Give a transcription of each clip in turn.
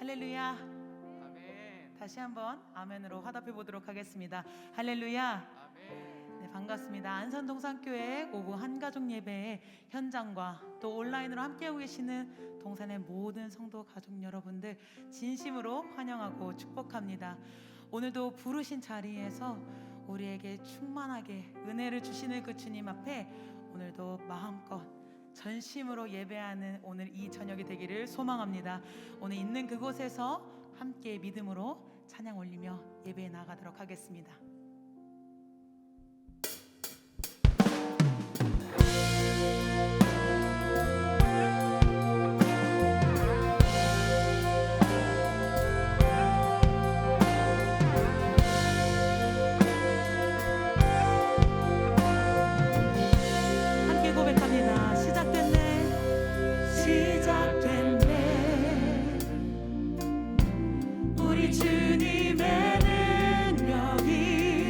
할렐루야. 아멘. 다시 한번 아멘으로 화답해 보도록 하겠습니다. 할렐루야. 아멘. 네, 반갑습니다. 안산동산교회 오후 한가족 예배의 현장과 또 온라인으로 함께하고 계시는 동산의 모든 성도 가족 여러분들 진심으로 환영하고 축복합니다. 오늘도 부르신 자리에서 우리에게 충만하게 은혜를 주시는 그 주님 앞에 오늘도 마음껏 전심으로 예배하는 오늘 이 저녁이 되기를 소망합니다. 오늘 있는 그곳에서 함께 믿음으로 찬양 올리며 예배에 나가도록 하겠습니다. 함께 고백합니다. 시작됐네. 시작됐네. 우리 주님의 능력이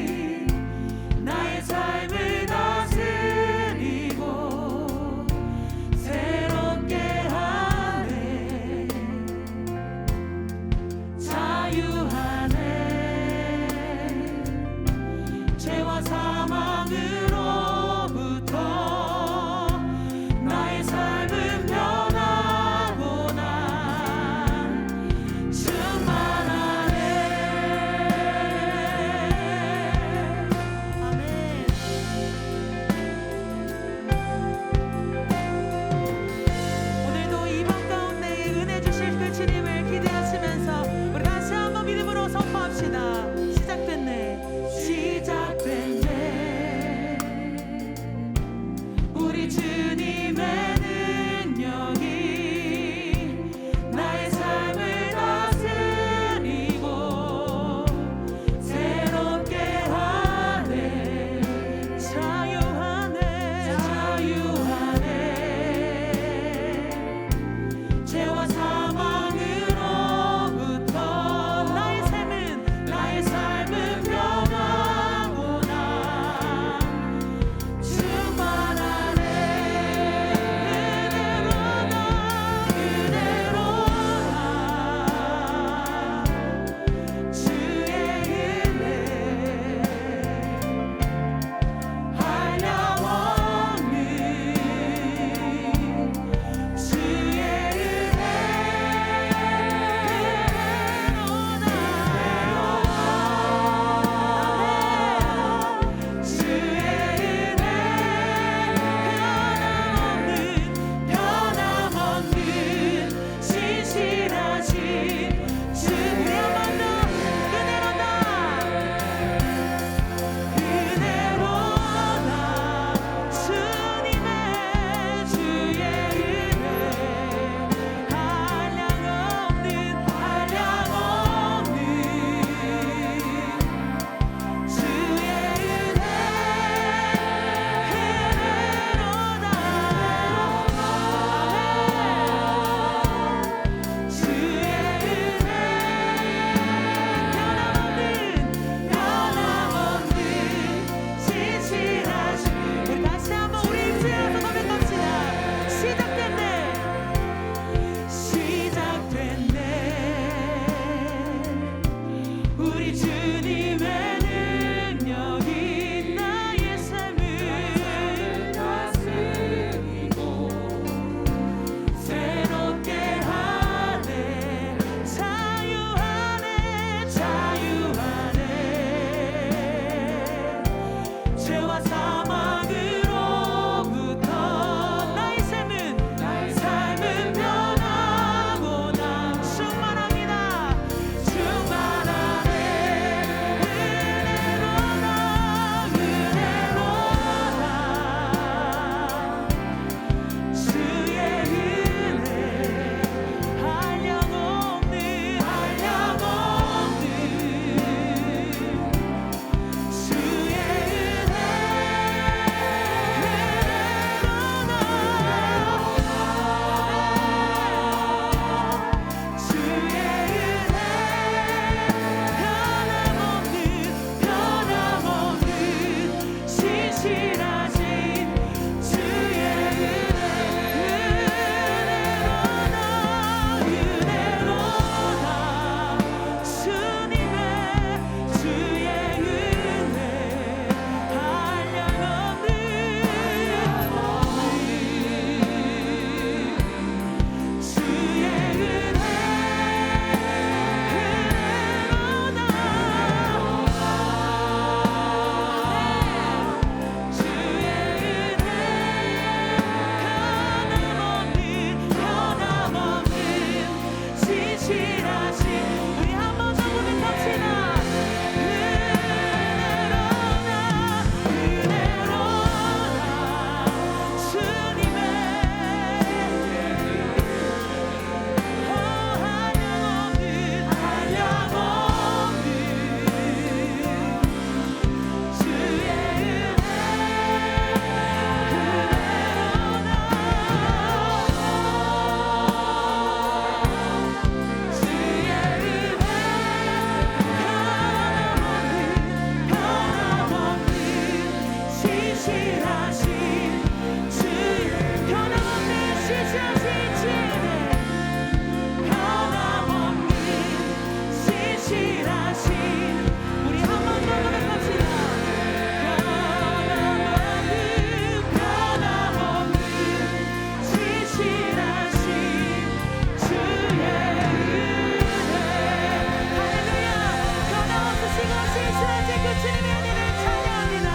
주님의 은혜를 찬양합니다.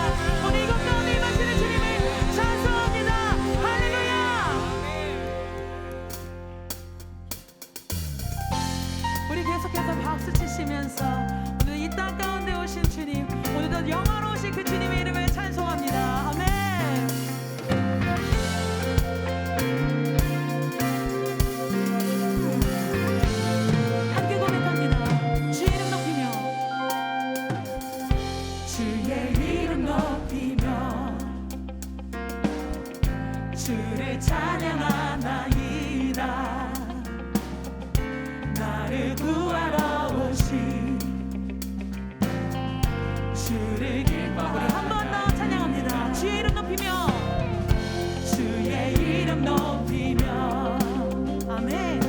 오늘 이곳 가운데 임하시는 주님을 찬송합니다. 할렐루야. 우리 계속해서 박수 치시면서 오늘 이 땅 가운데 오신 주님, 오늘도 영화로우신 그 주님의 이름을 찬송합니다. 아멘. 함께 고백합니다. 주의 이름 높이며, 주의 이름 높이며 주를 찬양하나이다. 나를 구하러 오신 주를 기뻐하라. 우리 한 번 더 찬양합니다. 주의 이름 높이며, 주의 이름 높이며, 아멘.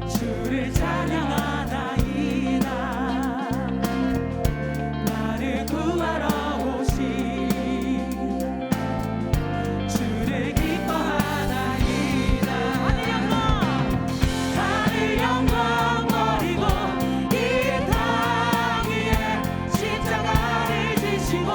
주를 찬양하나이다. 나를 구하러 오신 주를 기뻐하나이다. 하늘 영광 버리고 이 땅 위에 십자가를 지시고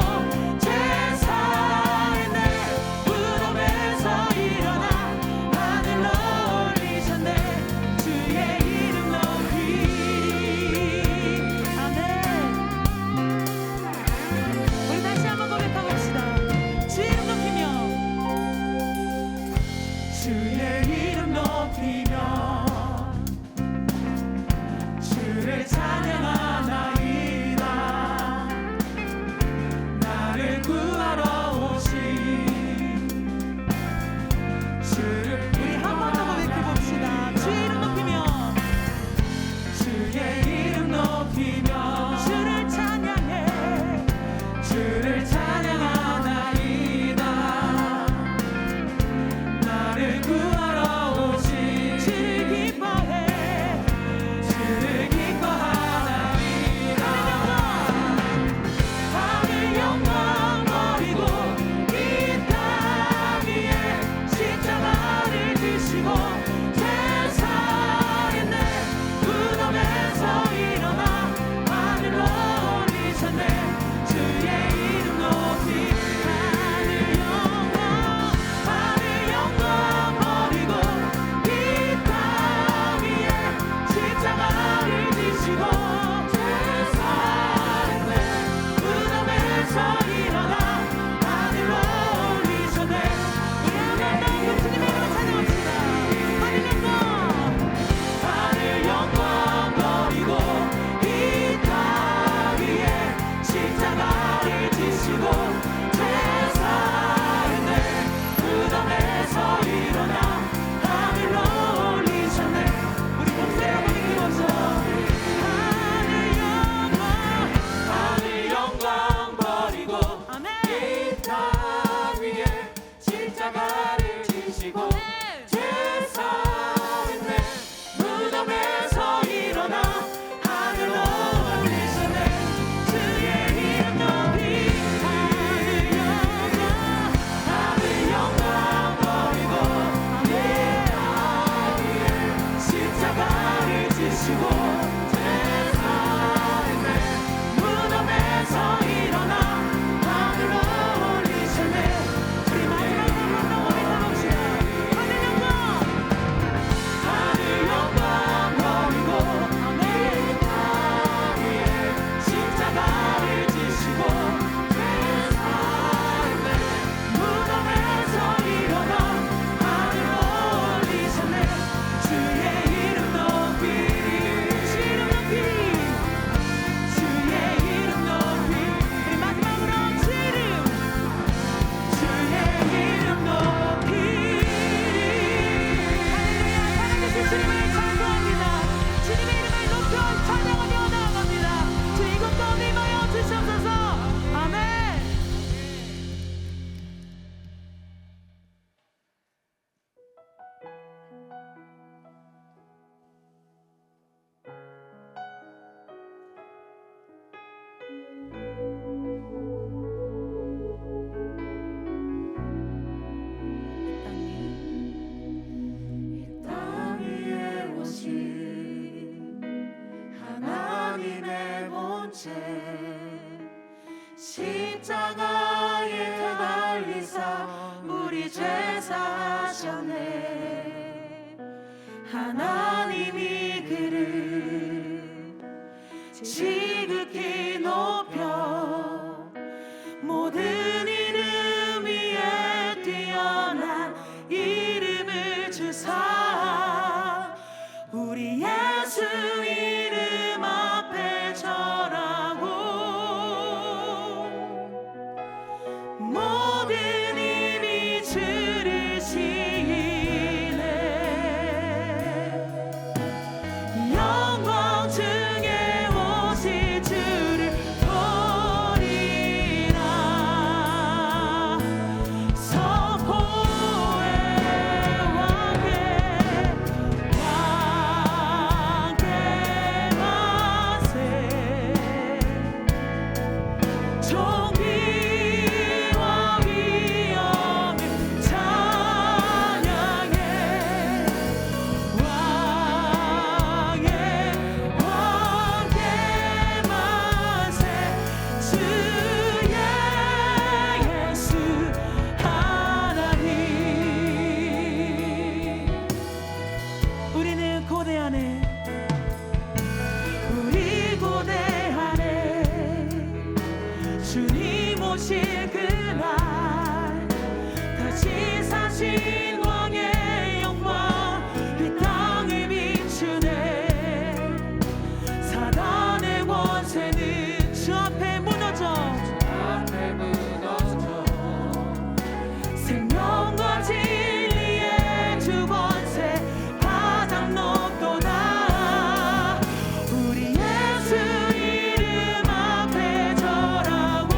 십자가에 달리사 우리 죄 사하셨네. 하나님이 그를 지극히 높여 모든 이름 위에 뛰어난 이름을 주사 우리 예수 이름 앞에 절하고 모든 입이 주를 시인해. 영광 중에 오실 주를 보리라. 선포의 왕께 만세. 존귀와 위엄을 찬양해. 왕의 왕께 만세. 주의 예수 하나님. 우리는 고대하네. 우리 고대하네. 주님 오실 그날 다시 사신 왕의 영광 이 땅을 비추네. 사단의 권세는 주 앞에 무너져. 생명과 진리의 주 권세 가장 높도다. 우리 예수 이름 앞에 절하고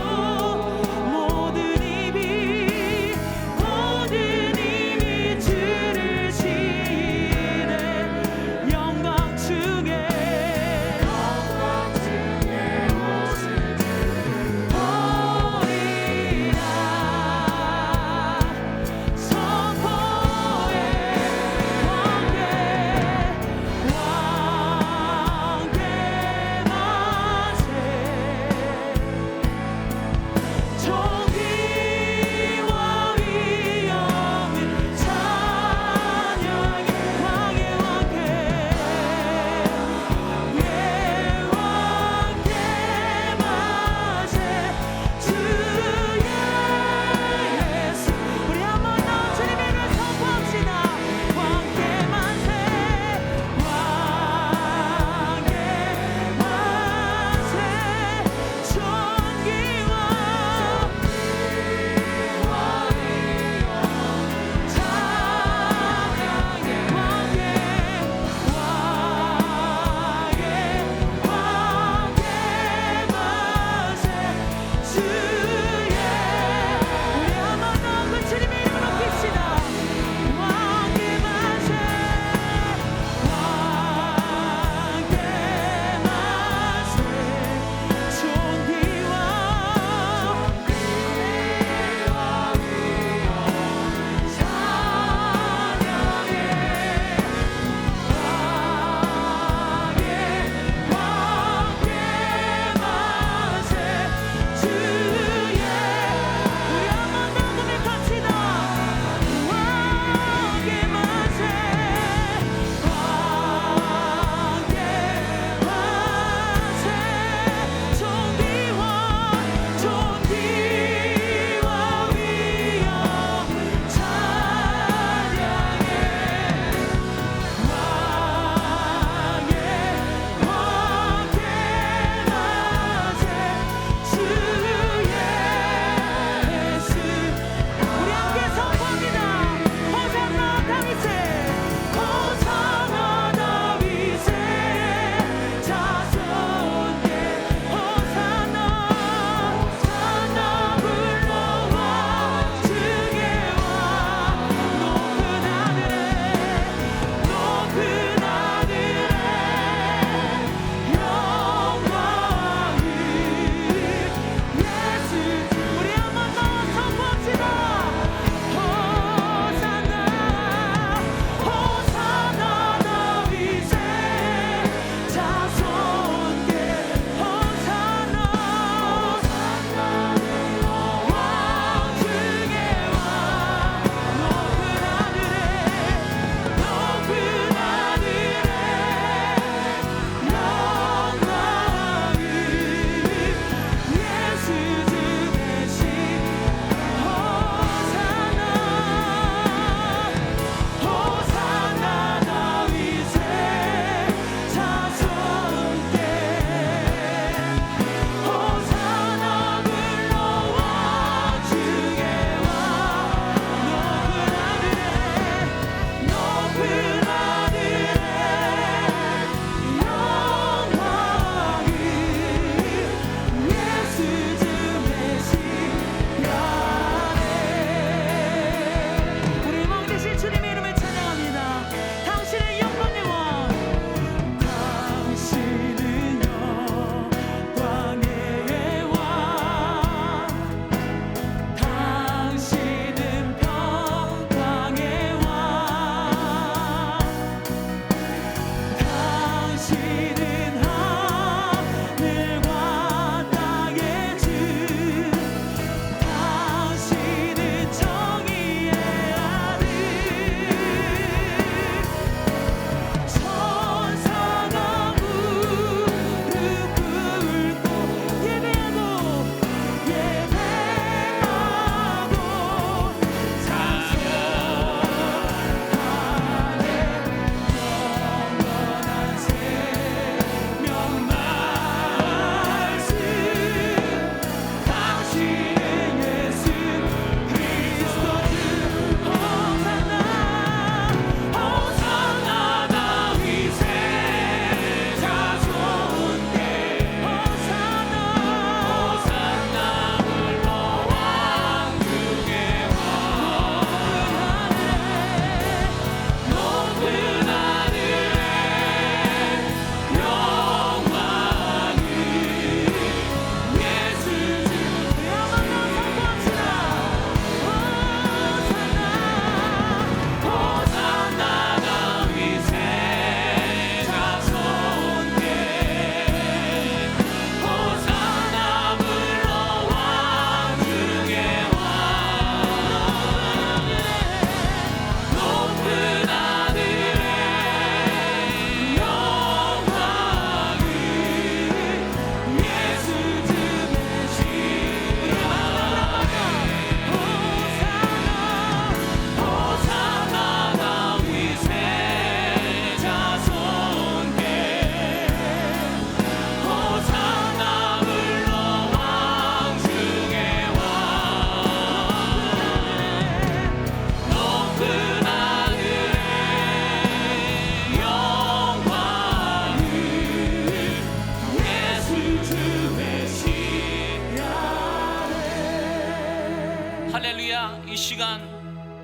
할렐루야. 이 시간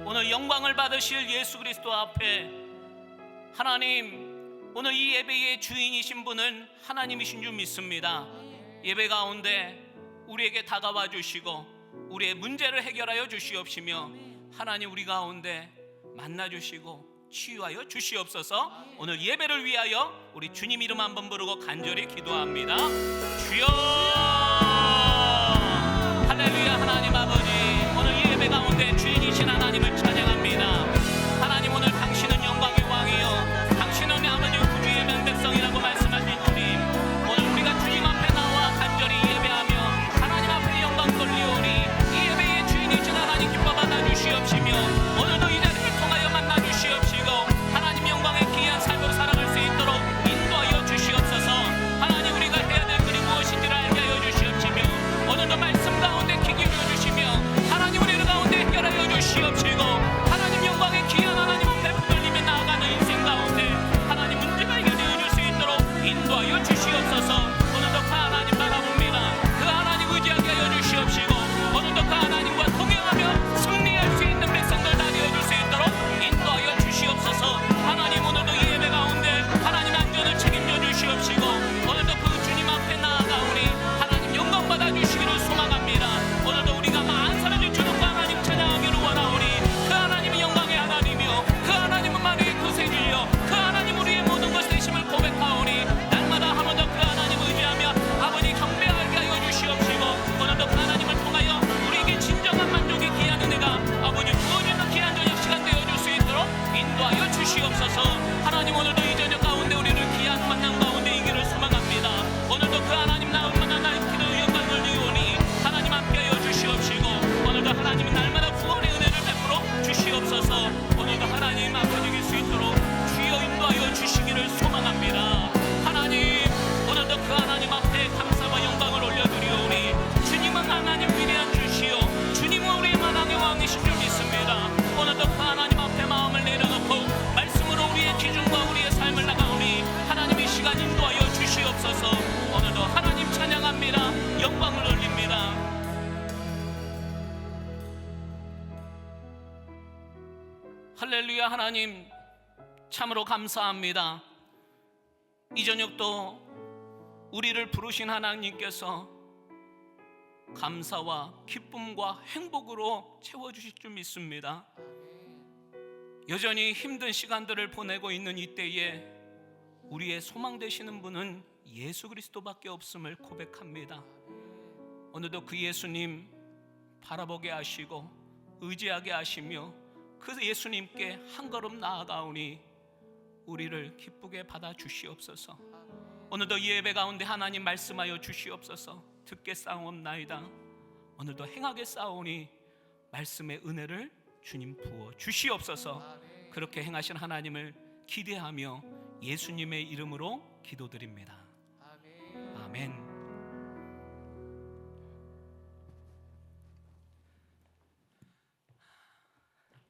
오늘 영광을 받으실 예수 그리스도 앞에 하나님, 오늘 이 예배의 주인이신 분은 하나님이신 줄 믿습니다. 예배 가운데 우리에게 다가와 주시고 우리의 문제를 해결하여 주시옵시며 하나님 우리 가운데 만나 주시고 치유하여 주시옵소서. 오늘 예배를 위하여 우리 주님 이름 한번 부르고 간절히 기도합니다. 주여. 할렐루야. 하나님 아버지, 오늘 이 예배 가운데 주인이신 하나님을 찬양합니다. 하나님, 오늘 당신은 영광의 왕이요 당신은 아버지 구주의 명백성이라고 말씀하신 주님, 오늘 우리가 주님 앞에 나와 간절히 예배하며 하나님 앞에 영광 돌리오니 이 예배의 주인이신 하나님 기뻐 받아 주시옵시며 오늘도 이 자리를 통하여 만나 주시옵시고 하나님 영광의 귀한 삶으로 살아갈 수 있도록 인도하여 주시옵소서. 하나님, 우리가 해야 될 일이 무엇인지를 알게 하여 주시옵시며 오늘도 말씀 가운데 귀 기울여 주시며 하나님 우리를 가운데 해결하여 주시옵시고 하나님 영광의 귀한 하나님 앞에 붙들리며 나아가는 인생 가운데 하나님 문제가 해결되어 줄 수 있도록 인도하여 주시옵소서. 오늘도 그 하나님 바라봅니다. 그 하나님 의지하게 하여 주시옵시고 오늘도 그 하나님과 동행하며 승리할 수 있는 백성들 다 되어줄 수 있도록 인도하여 주시옵소서. 하나님, 오늘도 이 예배 가운데 하나님 안전을 책임져 주시옵시고 오늘도 그 주님 앞에 나아가오니 하나님 영광 받아 주시기를 소망합니다. 오늘도 우리가 만사를 주는 그 하나님 찬양하기를 원하오니 그 하나님은 영광의 하나님이요 그 하나님은 만유의 구세주여 그 하나님 우리의 모든 것이 되심을 고백하오니 날마다 한 번 더 그 하나님 의지하며 아버지 경배하게 하여 주시옵시고 오늘도 그 하나님을 통하여 우리에게 진정한 만족의 귀한 은혜가 아버지 부어지는 귀한 저녁 시간 되어줄 수 있도록 인도하여 주시옵소서. 하나님, 오늘도 이 저녁 가운데 우리를 귀한 만남 가운데 이기를 소망합니다. 오늘도 그 하나님 나올만한 나의 기도의 영광을 올리오니 하나님 함께하여 주시옵시고 오늘도 하나님은 날마다 구원의 은혜를 베풀어 주시옵소서. 오늘도 하나님 아버지일 수 있도록 주여 인도하여 주시기를 소망합니다. 하나님, 오늘도 그 하나님 앞에 감사와 영광을 올려드리오니 주님은 하나님 위대한 주시오 주님은 우리의 만왕의 왕이신 줄 믿습니다. 오늘도 그 하나님 앞에 마음을 내려놓고 말씀으로 우리의 기준과 우리의 삶을 나가오니 하나님 이 시간 인도하여 주시옵소서. 오늘도 하나님 찬양합니다. 영광을 올립니다. 할렐루야. 하나님 참으로 감사합니다. 이 저녁도 우리를 부르신 하나님께서 감사와 기쁨과 행복으로 채워주실 줄 믿습니다. 여전히 힘든 시간들을 보내고 있는 이때에 우리의 소망 되시는 분은 예수 그리스도밖에 없음을 고백합니다. 오늘도 그 예수님 바라보게 하시고 의지하게 하시며 그 예수님께 한 걸음 나아가오니 우리를 기쁘게 받아 주시옵소서. 오늘도 이 예배 가운데 하나님 말씀하여 주시옵소서. 듣게 싸움나이다. 오늘도 행하게 싸우니 말씀의 은혜를 주님 부어 주시옵소서. 그렇게 행하신 하나님을 기대하며 예수님의 이름으로 기도드립니다. 아멘.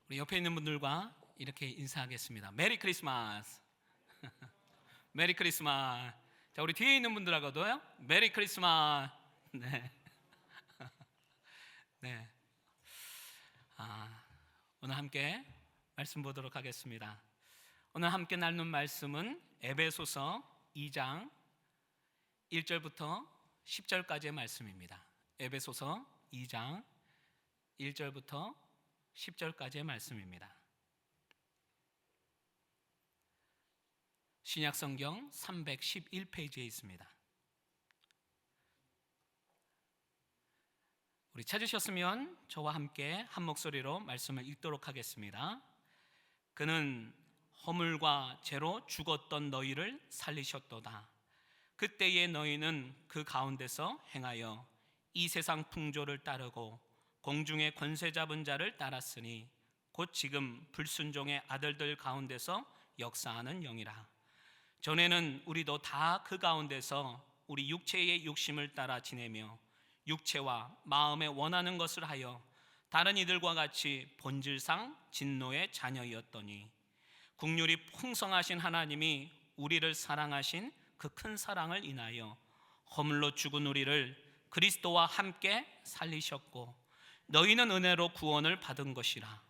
우리 옆에 있는 분들과 이렇게 인사하겠습니다. 메리 크리스마스. 메리 크리스마스. 자, 우리 뒤에 있는 분들하고도요. 메리 크리스마스. 네. 네. 오늘 함께 말씀 보도록 하겠습니다. 오늘 함께 나눈 말씀은 에베소서 2장 1절부터 10절까지의 말씀입니다. 에베소서 2장 1절부터 10절까지의 말씀입니다. 신약성경 311페이지에 있습니다. 우리 찾으셨으면 저와 함께 한 목소리로 말씀을 읽도록 하겠습니다. 그는 허물과 죄로 죽었던 너희를 살리셨도다. 그때의 너희는 그 가운데서 행하여 이 세상 풍조를 따르고 공중의 권세 잡은 자를 따랐으니 곧 지금 불순종의 아들들 가운데서 역사하는 영이라. 전에는 우리도 다 그 가운데서 우리 육체의 욕심을 따라 지내며 육체와 마음에 원하는 것을 하여 다른 이들과 같이 본질상 진노의 자녀였더니 국률이 풍성하신 하나님이 우리를 사랑하신 그 큰 사랑을 인하여 허물로 죽은 우리를 그리스도와 함께 살리셨고 너희는 은혜로 구원을 받은 것이라.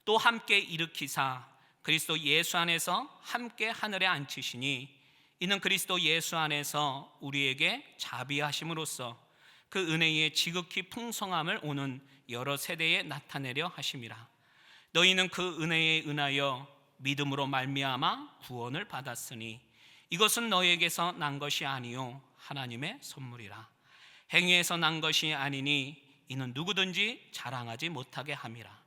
또 함께 일으키사 그리스도 예수 안에서 함께 하늘에 앉히시니 이는 그리스도 예수 안에서 우리에게 자비하심으로써 그 은혜의 지극히 풍성함을 오는 여러 세대에 나타내려 하심이라. 너희는 그 은혜에 은하여 믿음으로 말미암아 구원을 받았으니 이것은 너희에게서 난 것이 아니요 하나님의 선물이라. 행위에서 난 것이 아니니 이는 누구든지 자랑하지 못하게 함이라.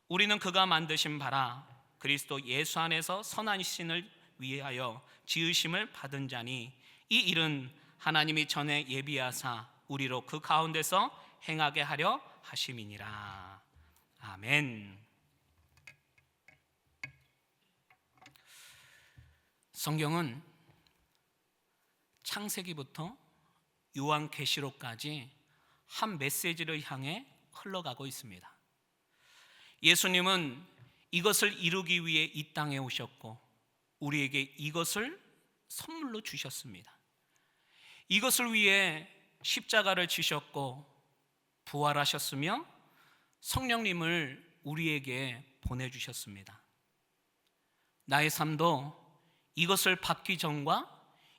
우리는 그가 만드신 바라 그리스도 예수 안에서 선한 신을 위하여 지으심을 받은 자니 이 일은 하나님이 전에 예비하사 우리로 그 가운데서 행하게 하려 하심이니라. 아멘. 성경은 창세기부터 요한계시록까지 한 메시지를 향해 흘러가고 있습니다. 예수님은 이것을 이루기 위해 이 땅에 오셨고 우리에게 이것을 선물로 주셨습니다. 이것을 위해 십자가를 지셨고 부활하셨으며 성령님을 우리에게 보내주셨습니다. 나의 삶도 이것을 받기 전과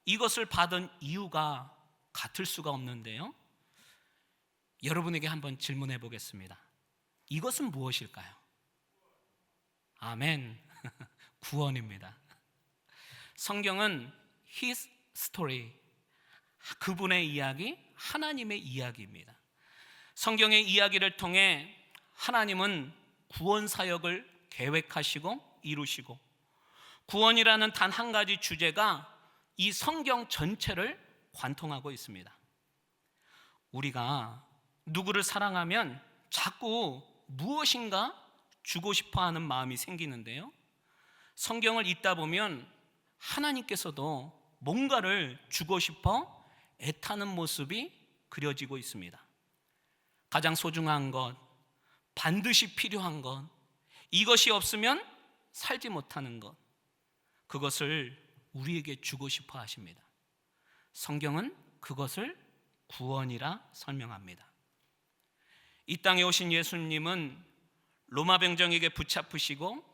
이것을 받은 이유가 같을 수가 없는데요, 여러분에게 한번 질문해 보겠습니다. 이것은 무엇일까요? 아멘. 구원입니다. 성경은 His story, 그분의 이야기, 하나님의 이야기입니다. 성경의 이야기를 통해 하나님은 구원 사역을 계획하시고 이루시고 구원이라는 단 한 가지 주제가 이 성경 전체를 관통하고 있습니다. 우리가 누구를 사랑하면 자꾸 무엇인가 주고 싶어 하는 마음이 생기는데요, 성경을 읽다 보면 하나님께서도 뭔가를 주고 싶어 애타는 모습이 그려지고 있습니다. 가장 소중한 것, 반드시 필요한 것, 이것이 없으면 살지 못하는 것, 그것을 우리에게 주고 싶어 하십니다. 성경은 그것을 구원이라 설명합니다. 이 땅에 오신 예수님은 로마 병정에게 붙잡히시고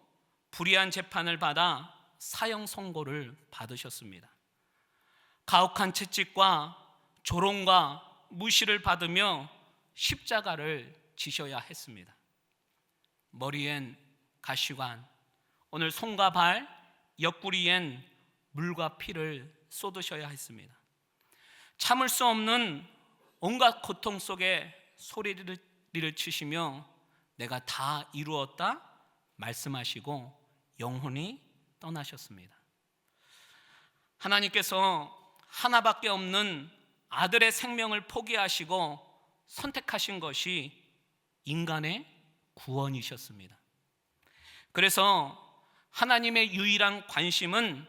불의한 재판을 받아 사형 선고를 받으셨습니다. 가혹한 채찍과 조롱과 무시를 받으며 십자가를 지셔야 했습니다. 머리엔 가시관, 오늘 손과 발, 옆구리엔 물과 피를 쏟으셔야 했습니다. 참을 수 없는 온갖 고통 속에 소리를 치시며 내가 다 이루었다 말씀하시고 영혼이 떠나셨습니다. 하나님께서 하나밖에 없는 아들의 생명을 포기하시고 선택하신 것이 인간의 구원이셨습니다. 그래서 하나님의 유일한 관심은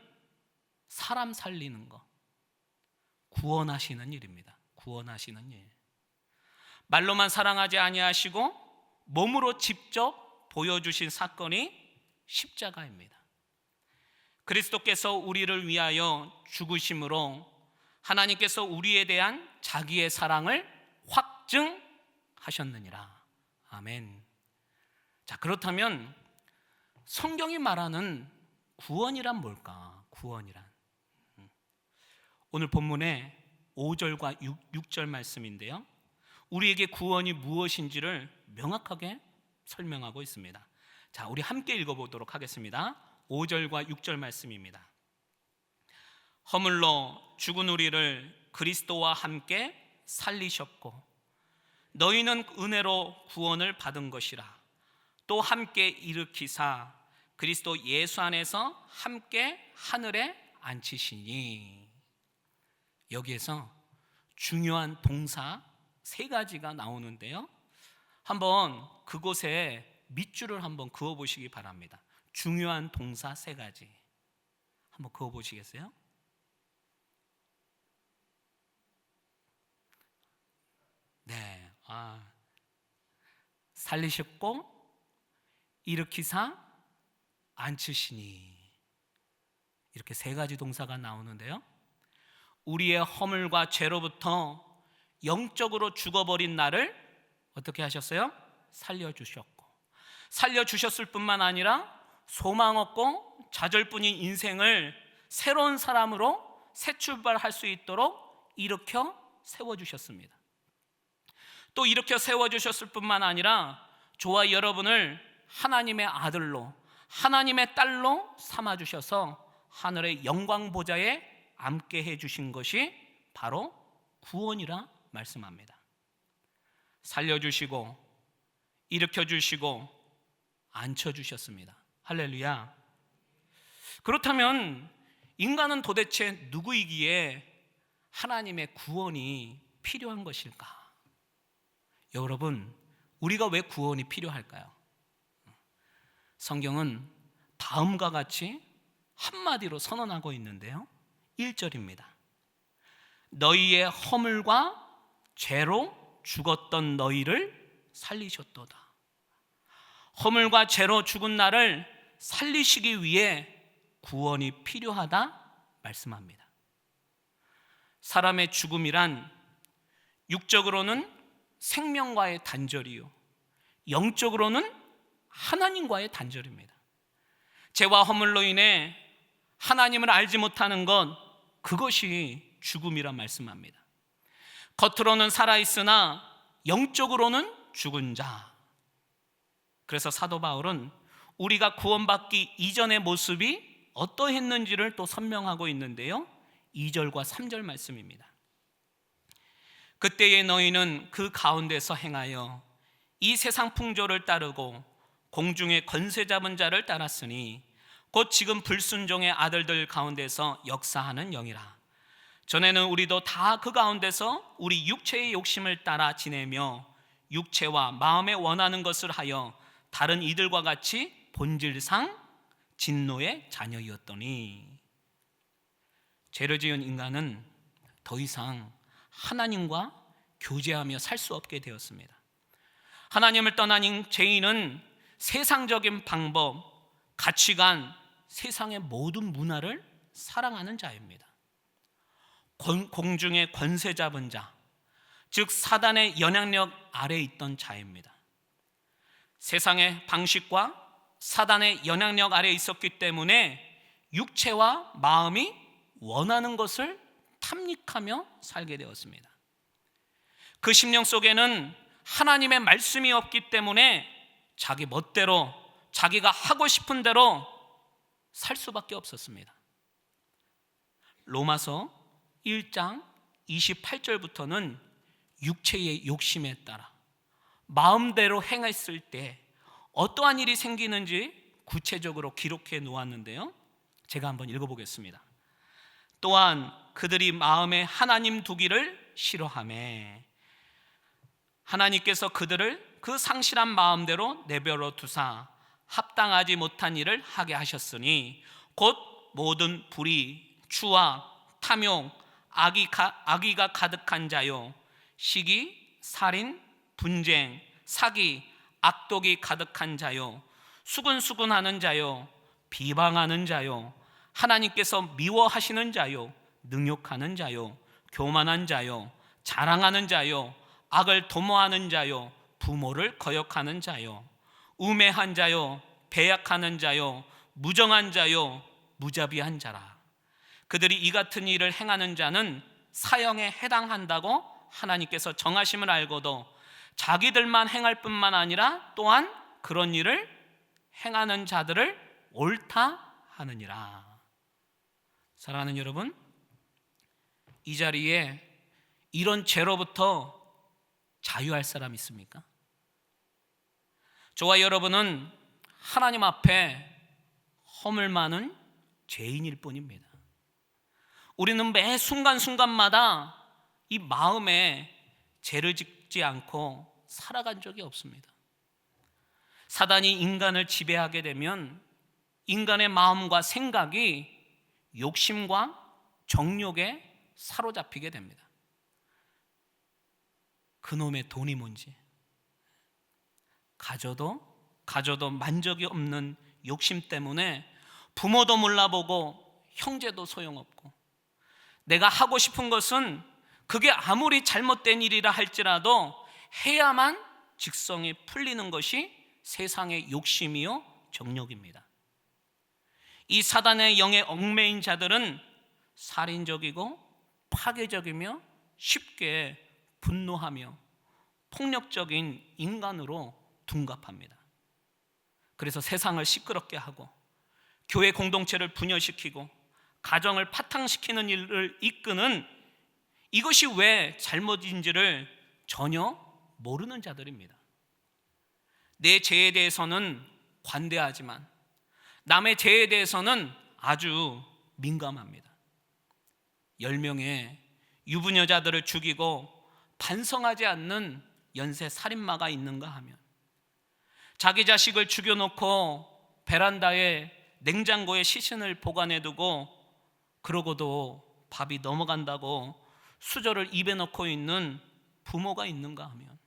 사람 살리는 것, 구원하시는 일입니다. 구원하시는 일. 말로만 사랑하지 아니하시고 몸으로 직접 보여주신 사건이 십자가입니다. 그리스도께서 우리를 위하여 죽으심으로 하나님께서 우리에 대한 자기의 사랑을 확증하셨느니라. 아멘. 자, 그렇다면 성경이 말하는 구원이란 뭘까? 구원이란, 오늘 본문의 5절과 6절 말씀인데요, 우리에게 구원이 무엇인지를 명확하게 설명하고 있습니다. 자, 우리 함께 읽어보도록 하겠습니다. 5절과 6절 말씀입니다. 허물로 죽은 우리를 그리스도와 함께 살리셨고 너희는 은혜로 구원을 받은 것이라. 또 함께 일으키사 그리스도 예수 안에서 함께 하늘에 앉히시니. 여기에서 중요한 동사 3가지가 나오는데요, 한번 그곳에 밑줄을 한번 그어 보시기 바랍니다. 중요한 동사 3가지 한번 그어 보시겠어요? 네, 살리셨고 일으키사 앉히시니, 이렇게 3가지 동사가 나오는데요, 우리의 허물과 죄로부터 영적으로 죽어버린 나를 어떻게 하셨어요? 살려주셨을 뿐만 아니라 소망 없고 좌절뿐인 인생을 새로운 사람으로 새 출발할 수 있도록 일으켜 세워주셨습니다. 또 일으켜 세워주셨을 뿐만 아니라 저와 여러분을 하나님의 아들로, 하나님의 딸로 삼아주셔서 하늘의 영광 보좌에 앉게 해주신 것이 바로 구원이라 말씀합니다. 살려주시고 일으켜주시고 앉혀주셨습니다. 할렐루야. 그렇다면 인간은 도대체 누구이기에 하나님의 구원이 필요한 것일까? 여러분, 우리가 왜 구원이 필요할까요? 성경은 다음과 같이 한마디로 선언하고 있는데요, 1절입니다. 너희의 허물과 죄로 죽었던 너희를 살리셨도다. 허물과 죄로 죽은 나를 살리시기 위해 구원이 필요하다 말씀합니다. 사람의 죽음이란 육적으로는 생명과의 단절이요, 영적으로는 하나님과의 단절입니다. 죄와 허물로 인해 하나님을 알지 못하는 것, 그것이 죽음이라 말씀합니다. 겉으로는 살아있으나 영적으로는 죽은 자. 그래서 사도 바울은 우리가 구원받기 이전의 모습이 어떠했는지를 또 설명하고 있는데요, 2절과 3절 말씀입니다. 그때의 너희는 그 가운데서 행하여 이 세상 풍조를 따르고 공중의 권세 잡은 자를 따랐으니 곧 지금 불순종의 아들들 가운데서 역사하는 영이라. 전에는 우리도 다 그 가운데서 우리 육체의 욕심을 따라 지내며 육체와 마음에 원하는 것을 하여 다른 이들과 같이 본질상 진노의 자녀이었더니, 죄를 지은 인간은 더 이상 하나님과 교제하며 살 수 없게 되었습니다. 하나님을 떠난 죄인은 세상적인 방법, 가치관, 세상의 모든 문화를 사랑하는 자입니다. 공중의 권세 잡은 자, 즉 사단의 영향력 아래에 있던 자입니다. 세상의 방식과 사단의 영향력 아래에 있었기 때문에 육체와 마음이 원하는 것을 탐닉하며 살게 되었습니다. 그 심령 속에는 하나님의 말씀이 없기 때문에 자기 멋대로, 자기가 하고 싶은 대로 살 수밖에 없었습니다. 로마서 1장 28절부터는 육체의 욕심에 따라 마음대로 행했을 때 어떠한 일이 생기는지 구체적으로 기록해 놓았는데요, 제가 한번 읽어보겠습니다. 또한 그들이 마음에 하나님 두기를 싫어하며 하나님께서 그들을 그 상실한 마음대로 내버려 두사 합당하지 못한 일을 하게 하셨으니 곧 모든 불의, 추와 탐욕, 악의가 가득한 자요, 시기, 살인, 분쟁, 사기, 악독이 가득한 자요, 수근수근하는 자요, 비방하는 자요, 하나님께서 미워하시는 자요, 능욕하는 자요, 교만한 자요, 자랑하는 자요, 악을 도모하는 자요, 부모를 거역하는 자요, 우매한 자요, 배약하는 자요, 무정한 자요, 무자비한 자라. 그들이 이 같은 일을 행하는 자는 사형에 해당한다고 하나님께서 정하심을 알고도 자기들만 행할 뿐만 아니라 또한 그런 일을 행하는 자들을 옳다 하느니라. 사랑하는 여러분, 이 자리에 이런 죄로부터 자유할 사람 있습니까? 저와 여러분은 하나님 앞에 허물 많은 죄인일 뿐입니다. 우리는 매 순간순간마다 이 마음에 죄를 짓지 않고 살아간 적이 없습니다. 사단이 인간을 지배하게 되면 인간의 마음과 생각이 욕심과 정욕에 사로잡히게 됩니다. 그놈의 돈이 뭔지, 가져도 만족이 없는 욕심 때문에 부모도 몰라보고 형제도 소용없고, 내가 하고 싶은 것은 그게 아무리 잘못된 일이라 할지라도 해야만 직성이 풀리는 것이 세상의 욕심이요 정욕입니다. 이 사단의 영에 얽매인 자들은 살인적이고 파괴적이며 쉽게 분노하며 폭력적인 인간으로 둔갑합니다. 그래서 세상을 시끄럽게 하고 교회 공동체를 분열시키고 가정을 파탄시키는 일을 이끄는, 이것이 왜 잘못인지를 전혀 모르는 자들입니다. 내 죄에 대해서는 관대하지만 남의 죄에 대해서는 아주 민감합니다. 10명의 유부녀자들을 죽이고 반성하지 않는 연쇄 살인마가 있는가 하면, 자기 자식을 죽여놓고 베란다에 냉장고에 시신을 보관해두고 그러고도 밥이 넘어간다고 수저를 입에 넣고 있는 부모가 있는가 하면,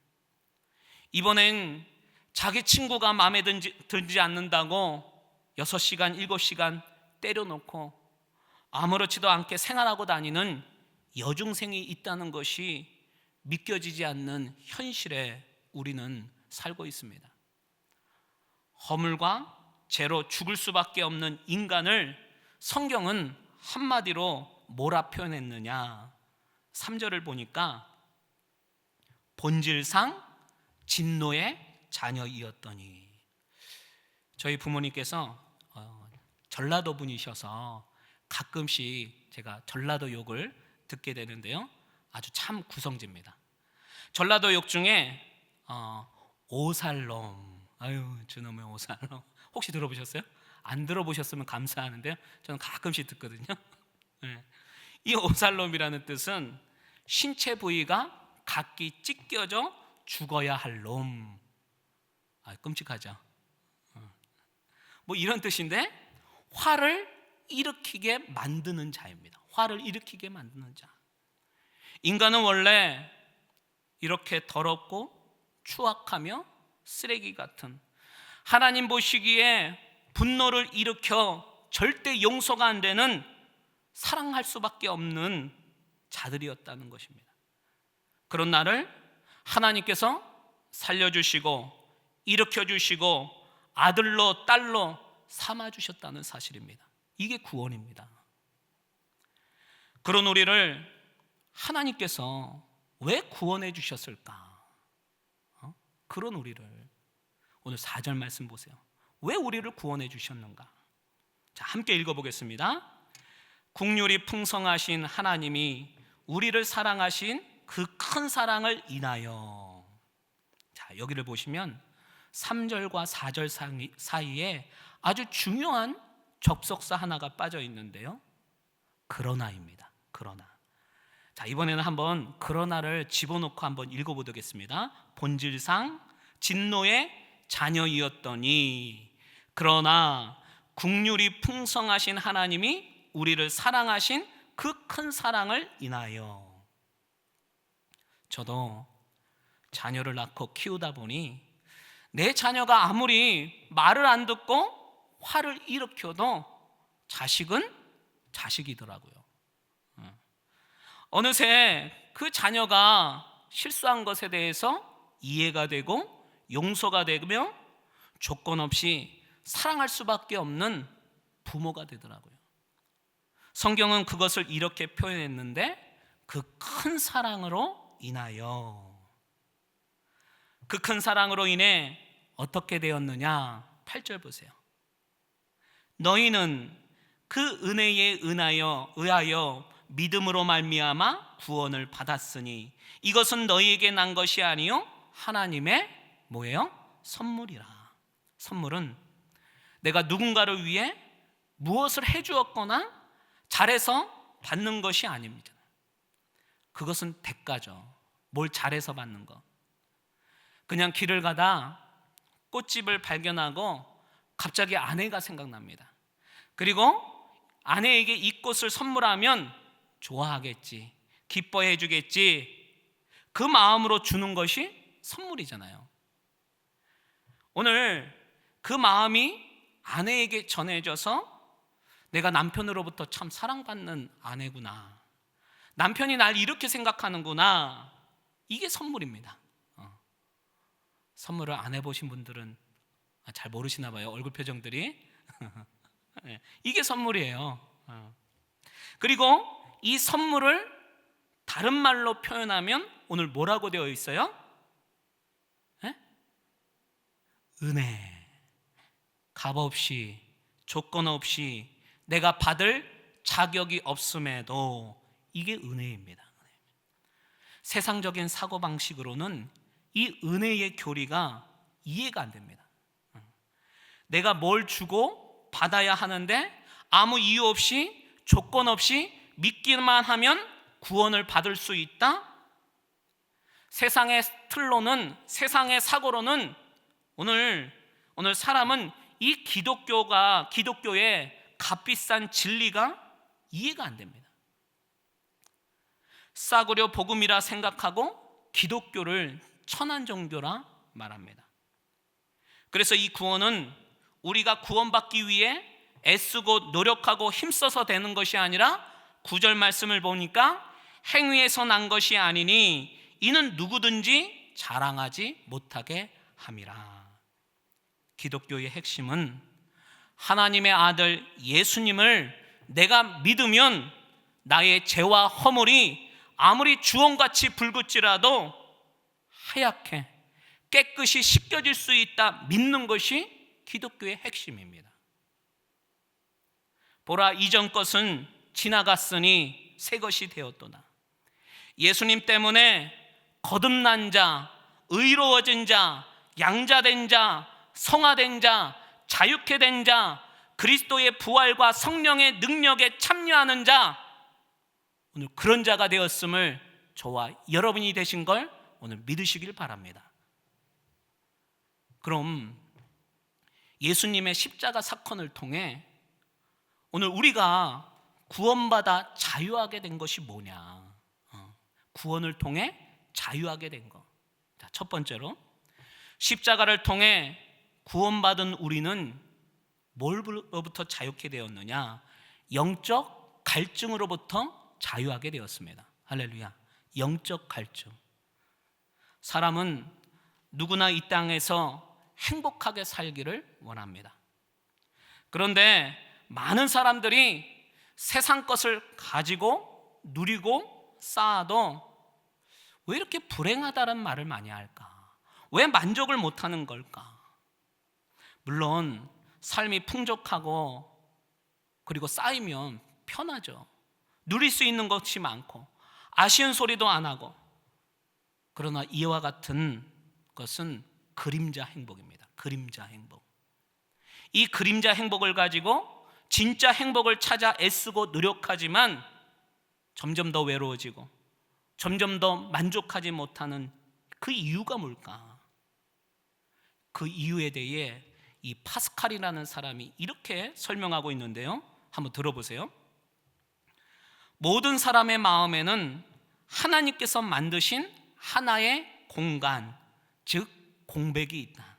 이번엔 자기 친구가 마음에 들지 않는다고 6시간, 7시간 때려놓고 아무렇지도 않게 생활하고 다니는 여중생이 있다는 것이 믿겨지지 않는 현실에 우리는 살고 있습니다. 허물과 죄로 죽을 수밖에 없는 인간을 성경은 한마디로 뭐라 표현했느냐? 3절을 보니까 본질상 진노의 자녀이었더니. 저희 부모님께서 전라도 분이셔서 가끔씩 제가 전라도 욕을 듣게 되는데요, 아주 참 구성집니다. 전라도 욕 중에 오살놈, 아유 저놈의 오살놈, 혹시 들어보셨어요? 안 들어보셨으면 감사하는데요, 저는 가끔씩 듣거든요. 네. 이 오살놈이라는 뜻은 신체 부위가 각기 찢겨져 죽어야 할 놈. 끔찍하죠. 뭐 이런 뜻인데, 화를 일으키게 만드는 자입니다. 화를 일으키게 만드는 자. 인간은 원래 이렇게 더럽고 추악하며 쓰레기 같은, 하나님 보시기에 분노를 일으켜 절대 용서가 안 되는, 사랑할 수밖에 없는 자들이었다는 것입니다. 그런 나를 하나님께서 살려주시고 일으켜주시고 아들로 딸로 삼아주셨다는 사실입니다. 이게 구원입니다. 그런 우리를 하나님께서 왜 구원해 주셨을까? 그런 우리를, 오늘 4절 말씀 보세요. 왜 우리를 구원해 주셨는가? 자, 함께 읽어보겠습니다. 국률이 풍성하신 하나님이 우리를 사랑하신 그 큰 사랑을 인하여. 자, 여기를 보시면 3절과 4절 사이에 아주 중요한 접속사 하나가 빠져 있는데요, 그러나입니다. 그러나. 자, 이번에는 한번 그러나를 집어넣고 한번 읽어보겠습니다. 본질상 진노의 자녀이었더니, 그러나 국률이 풍성하신 하나님이 우리를 사랑하신 그 큰 사랑을 인하여. 저도 자녀를 낳고 키우다 보니 내 자녀가 아무리 말을 안 듣고 화를 일으켜도 자식은 자식이더라고요. 어느새 그 자녀가 실수한 것에 대해서 이해가 되고 용서가 되며 조건 없이 사랑할 수밖에 없는 부모가 되더라고요. 성경은 그것을 이렇게 표현했는데, 그 큰 사랑으로 인하여. 그 큰 사랑으로 인해 어떻게 되었느냐? 8절 보세요. 너희는 그 은혜에 의하여 믿음으로 말미암아 구원을 받았으니 이것은 너희에게 난 것이 아니요 하나님의 뭐예요? 선물이라. 선물은 내가 누군가를 위해 무엇을 해주었거나 잘해서 받는 것이 아닙니다. 그것은 대가죠. 뭘 잘해서 받는 거. 그냥 길을 가다 꽃집을 발견하고 갑자기 아내가 생각납니다. 그리고 아내에게 이 꽃을 선물하면 좋아하겠지, 기뻐해 주겠지, 그 마음으로 주는 것이 선물이잖아요. 오늘 그 마음이 아내에게 전해져서 내가 남편으로부터 참 사랑받는 아내구나, 남편이 날 이렇게 생각하는구나, 이게 선물입니다. 선물을 안 해보신 분들은 잘 모르시나 봐요. 얼굴 표정들이. 이게 선물이에요. 그리고 이 선물을 다른 말로 표현하면 오늘 뭐라고 되어 있어요? 은혜. 값 없이, 조건 없이 내가 받을 자격이 없음에도 이게 은혜입니다. 세상적인 사고방식으로는 이 은혜의 교리가 이해가 안 됩니다. 내가 뭘 주고 받아야 하는데 아무 이유 없이, 조건 없이 믿기만 하면 구원을 받을 수 있다? 세상의 틀로는, 세상의 사고로는 오늘 사람은 이 기독교의 값비싼 진리가 이해가 안 됩니다. 싸구려 복음이라 생각하고 기독교를 천한 종교라 말합니다. 그래서 이 구원은 우리가 구원받기 위해 애쓰고 노력하고 힘써서 되는 것이 아니라 9절 말씀을 보니까 행위에서 난 것이 아니니 이는 누구든지 자랑하지 못하게 함이라. 기독교의 핵심은 하나님의 아들 예수님을 내가 믿으면 나의 죄와 허물이 아무리 주홍같이 붉을지라도 하얗게 깨끗이 씻겨질 수 있다 믿는 것이 기독교의 핵심입니다. 보라, 이전 것은 지나갔으니 새 것이 되었도다. 예수님 때문에 거듭난 자, 의로워진 자, 양자된 자, 성화된 자, 자유케 된 자, 그리스도의 부활과 성령의 능력에 참여하는 자, 오늘 그런 자가 되었음을 저와 여러분이 되신 걸 오늘 믿으시길 바랍니다. 그럼 예수님의 십자가 사건을 통해 오늘 우리가 구원받아 자유하게 된 것이 뭐냐? 구원을 통해 자유하게 된 것. 자, 첫 번째로 십자가를 통해 구원받은 우리는 뭘로부터 자유케 되었느냐? 영적 갈증으로부터 자유하게 되었습니다. 할렐루야. 영적 갈증. 사람은 누구나 이 땅에서 행복하게 살기를 원합니다. 그런데 많은 사람들이 세상 것을 가지고 누리고 쌓아도 왜 이렇게 불행하다는 말을 많이 할까? 왜 만족을 못하는 걸까? 물론 삶이 풍족하고 그리고 쌓이면 편하죠. 누릴 수 있는 것이 많고 아쉬운 소리도 안 하고. 그러나 이와 같은 것은 그림자 행복입니다. 그림자 행복. 이 그림자 행복을 가지고 진짜 행복을 찾아 애쓰고 노력하지만 점점 더 외로워지고 점점 더 만족하지 못하는 그 이유가 뭘까? 그 이유에 대해 이 파스칼이라는 사람이 이렇게 설명하고 있는데요. 한번 들어보세요. 모든 사람의 마음에는 하나님께서 만드신 하나의 공간, 즉 공백이 있다.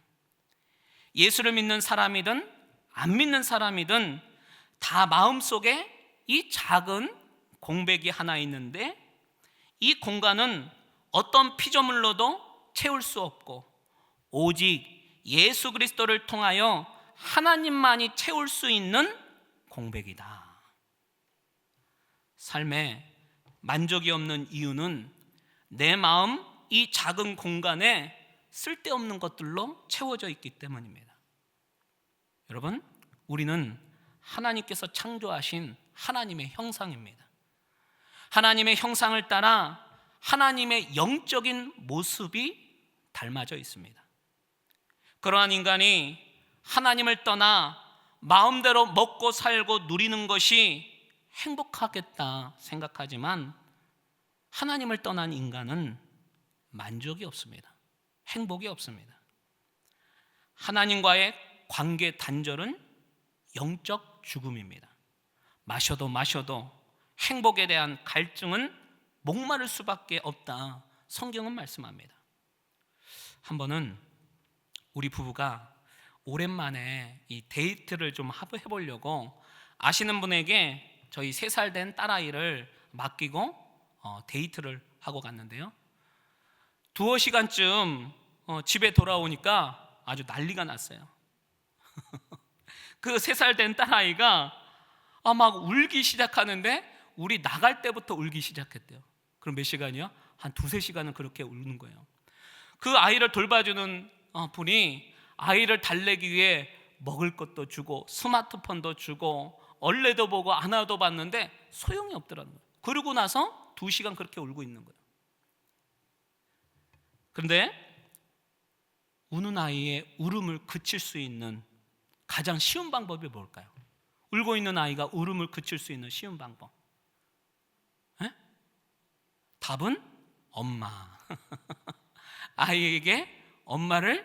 예수를 믿는 사람이든 안 믿는 사람이든 다 마음속에 이 작은 공백이 하나 있는데 이 공간은 어떤 피조물로도 채울 수 없고 오직 예수 그리스도를 통하여 하나님만이 채울 수 있는 공백이다. 삶에 만족이 없는 이유는 내 마음 이 작은 공간에 쓸데없는 것들로 채워져 있기 때문입니다. 여러분, 우리는 하나님께서 창조하신 하나님의 형상입니다. 하나님의 형상을 따라 하나님의 영적인 모습이 닮아져 있습니다. 그러한 인간이 하나님을 떠나 마음대로 먹고 살고 누리는 것이 행복하겠다 생각하지만 하나님을 떠난 인간은 만족이 없습니다. 행복이 없습니다. 하나님과의 관계 단절은 영적 죽음입니다. 마셔도 행복에 대한 갈증은 목마를 수밖에 없다. 성경은 말씀합니다. 한 번은 우리 부부가 오랜만에 이 데이트를 좀 해보려고 아시는 분에게 저희 3살 된 딸아이를 맡기고 데이트를 하고 갔는데요. 두어 시간쯤 집에 돌아오니까 아주 난리가 났어요. 그 3살 된 딸아이가 막 울기 시작하는데 우리 나갈 때부터 울기 시작했대요. 그럼 몇 시간이요? 한 2-3시간은 그렇게 우는 거예요. 그 아이를 돌봐주는 분이 아이를 달래기 위해 먹을 것도 주고 스마트폰도 주고 얼레도 보고 안아도 봤는데 소용이 없더라는 거예요. 그러고 나서 2시간 그렇게 울고 있는 거예요. 그런데 우는 아이의 울음을 그칠 수 있는 가장 쉬운 방법이 뭘까요? 울고 있는 아이가 울음을 그칠 수 있는 쉬운 방법. 답은 엄마. 아이에게 엄마를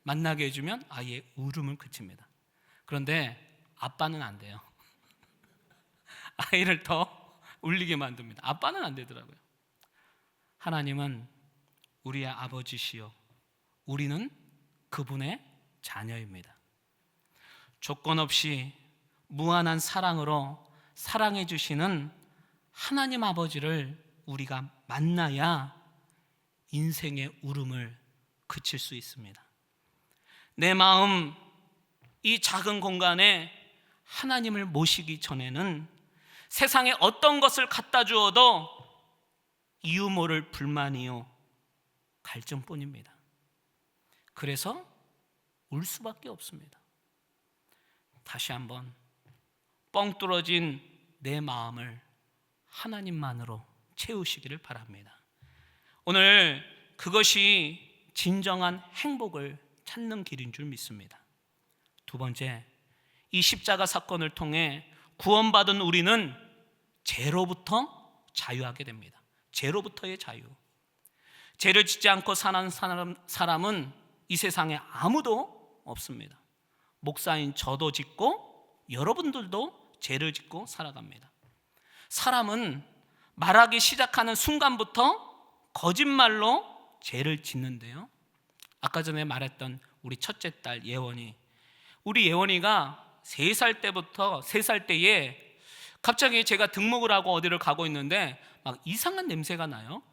만나게 해주면 아이의 울음을 그칩니다. 그런데 아빠는 안 돼요. 아이를 더 울리게 만듭니다. 아빠는 안 되더라고요. 하나님은 우리의 아버지시요 우리는 그분의 자녀입니다. 조건 없이 무한한 사랑으로 사랑해 주시는 하나님 아버지를 우리가 만나야 인생의 울음을 그칠 수 있습니다. 내 마음 이 작은 공간에 하나님을 모시기 전에는 세상에 어떤 것을 갖다 주어도 이유 모를 불만이요 갈증뿐입니다. 그래서 울 수밖에 없습니다. 다시 한번 뻥 뚫어진 내 마음을 하나님만으로 채우시기를 바랍니다. 오늘 그것이 진정한 행복을 찾는 길인 줄 믿습니다. 두 번째, 이 십자가 사건을 통해 구원받은 우리는 죄로부터 자유하게 됩니다. 죄로부터의 자유. 죄를 짓지 않고 사는 사람은 이 세상에 아무도 없습니다. 목사인 저도 짓고 여러분들도 죄를 짓고 살아갑니다. 사람은 말하기 시작하는 순간부터 거짓말로 죄를 짓는데요. 아까 전에 말했던 우리 첫째 딸 예원이, 우리 예원이가 3살 때에 갑자기 제가 등목을 하고 어디를 가고 있는데 막 이상한 냄새가 나요.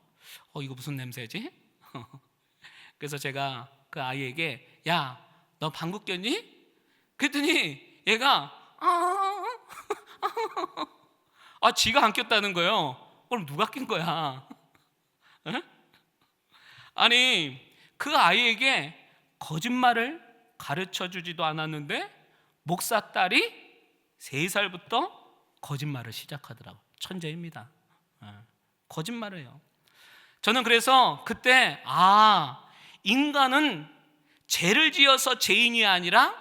이거 무슨 냄새지? 그래서 제가 그 아이에게 야, 너 방귀 꼈니? 그랬더니 얘가 지가 안 꼈다는 거예요. 그럼 누가 낀 거야? 에? 아니 그 아이에게 거짓말을 가르쳐 주지도 않았는데 목사 딸이 3살부터 거짓말을 시작하더라고요. 천재입니다. 거짓말을 해요. 저는 그래서 그때 인간은 죄를 지어서 죄인이 아니라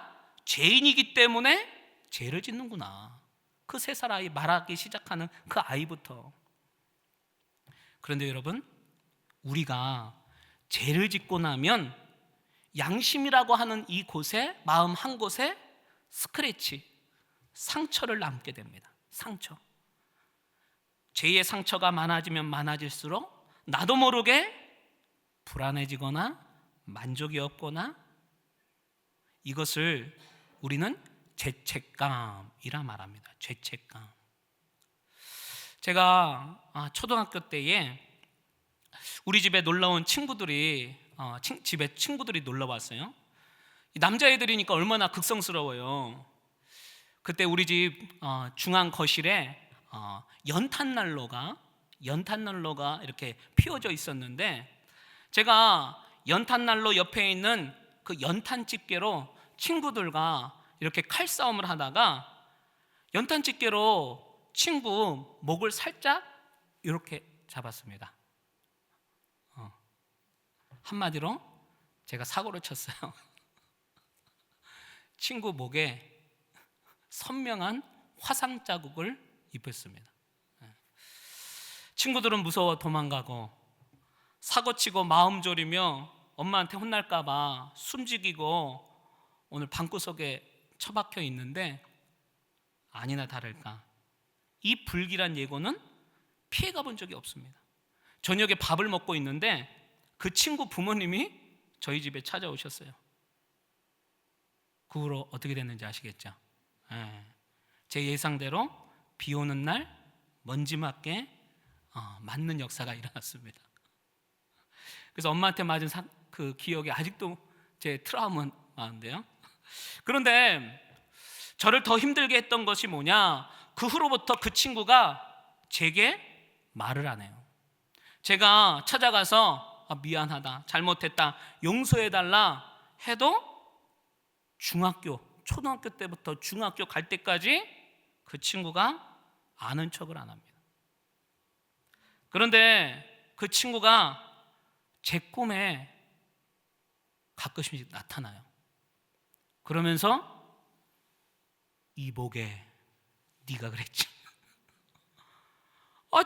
죄인이기 때문에 죄를 짓는구나. 그 3살 아이 말하기 시작하는 그 아이부터. 그런데 여러분, 우리가 죄를 짓고 나면 양심이라고 하는 이 곳에, 마음 한 곳에 스크래치, 상처를 남게 됩니다. 상처. 죄의 상처가 많아지면 많아질수록 나도 모르게 불안해지거나 만족이 없거나, 이것을 우리는 죄책감이라 말합니다. 죄책감. 제가 초등학교 때에 우리 집에 놀러온 친구들이 집에 친구들이 놀러 왔어요. 남자애들이니까 얼마나 극성스러워요. 그때 우리 집 중앙 거실에 연탄난로가 이렇게 피워져 있었는데, 제가 연탄난로 옆에 있는 그 연탄 집게로 친구들과 이렇게 칼싸움을 하다가 연탄 집게로 친구 목을 살짝 이렇게 잡았습니다. 한마디로 제가 사고를 쳤어요. 친구 목에 선명한 화상 자국을 입혔습니다. 친구들은 무서워 도망가고, 사고치고 마음 졸이며 엄마한테 혼날까 봐 숨죽이고 오늘 방구석에 처박혀 있는데, 아니나 다를까 이 불길한 예고는 피해가 본 적이 없습니다. 저녁에 밥을 먹고 있는데 그 친구 부모님이 저희 집에 찾아오셨어요. 그 후로 어떻게 됐는지 아시겠죠? 제 예상대로 비 오는 날 먼지 맞게 맞는 역사가 일어났습니다. 그래서 엄마한테 맞은 그 기억이 아직도 제 트라우마인데요. 그런데 저를 더 힘들게 했던 것이 뭐냐, 그 후로부터 그 친구가 제게 말을 안 해요. 제가 찾아가서 미안하다, 잘못했다, 용서해달라 해도 초등학교 때부터 중학교 갈 때까지 그 친구가 아는 척을 안 합니다. 그런데 그 친구가 제 꿈에 가끔씩 나타나요. 그러면서 이복에 네가 그랬지.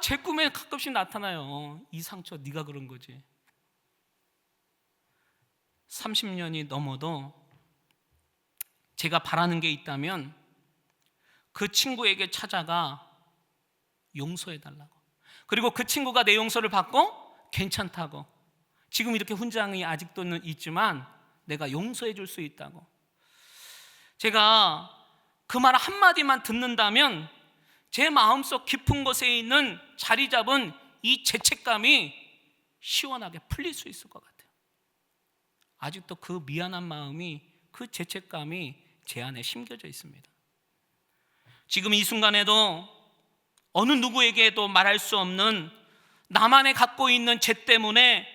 제 꿈에 가끔씩 나타나요. 이 상처 네가 그런 거지. 30년이 넘어도 제가 바라는 게 있다면 그 친구에게 찾아가 용서해달라고, 그리고 그 친구가 내 용서를 받고 괜찮다고, 지금 이렇게 훈장이 아직도는 있지만 내가 용서해 줄 수 있다고. 제가 그 말 한마디만 듣는다면 제 마음속 깊은 곳에 있는 자리 잡은 이 죄책감이 시원하게 풀릴 수 있을 것 같아요. 아직도 그 미안한 마음이, 그 죄책감이 제 안에 심겨져 있습니다. 지금 이 순간에도 어느 누구에게도 말할 수 없는 나만의 갖고 있는 죄 때문에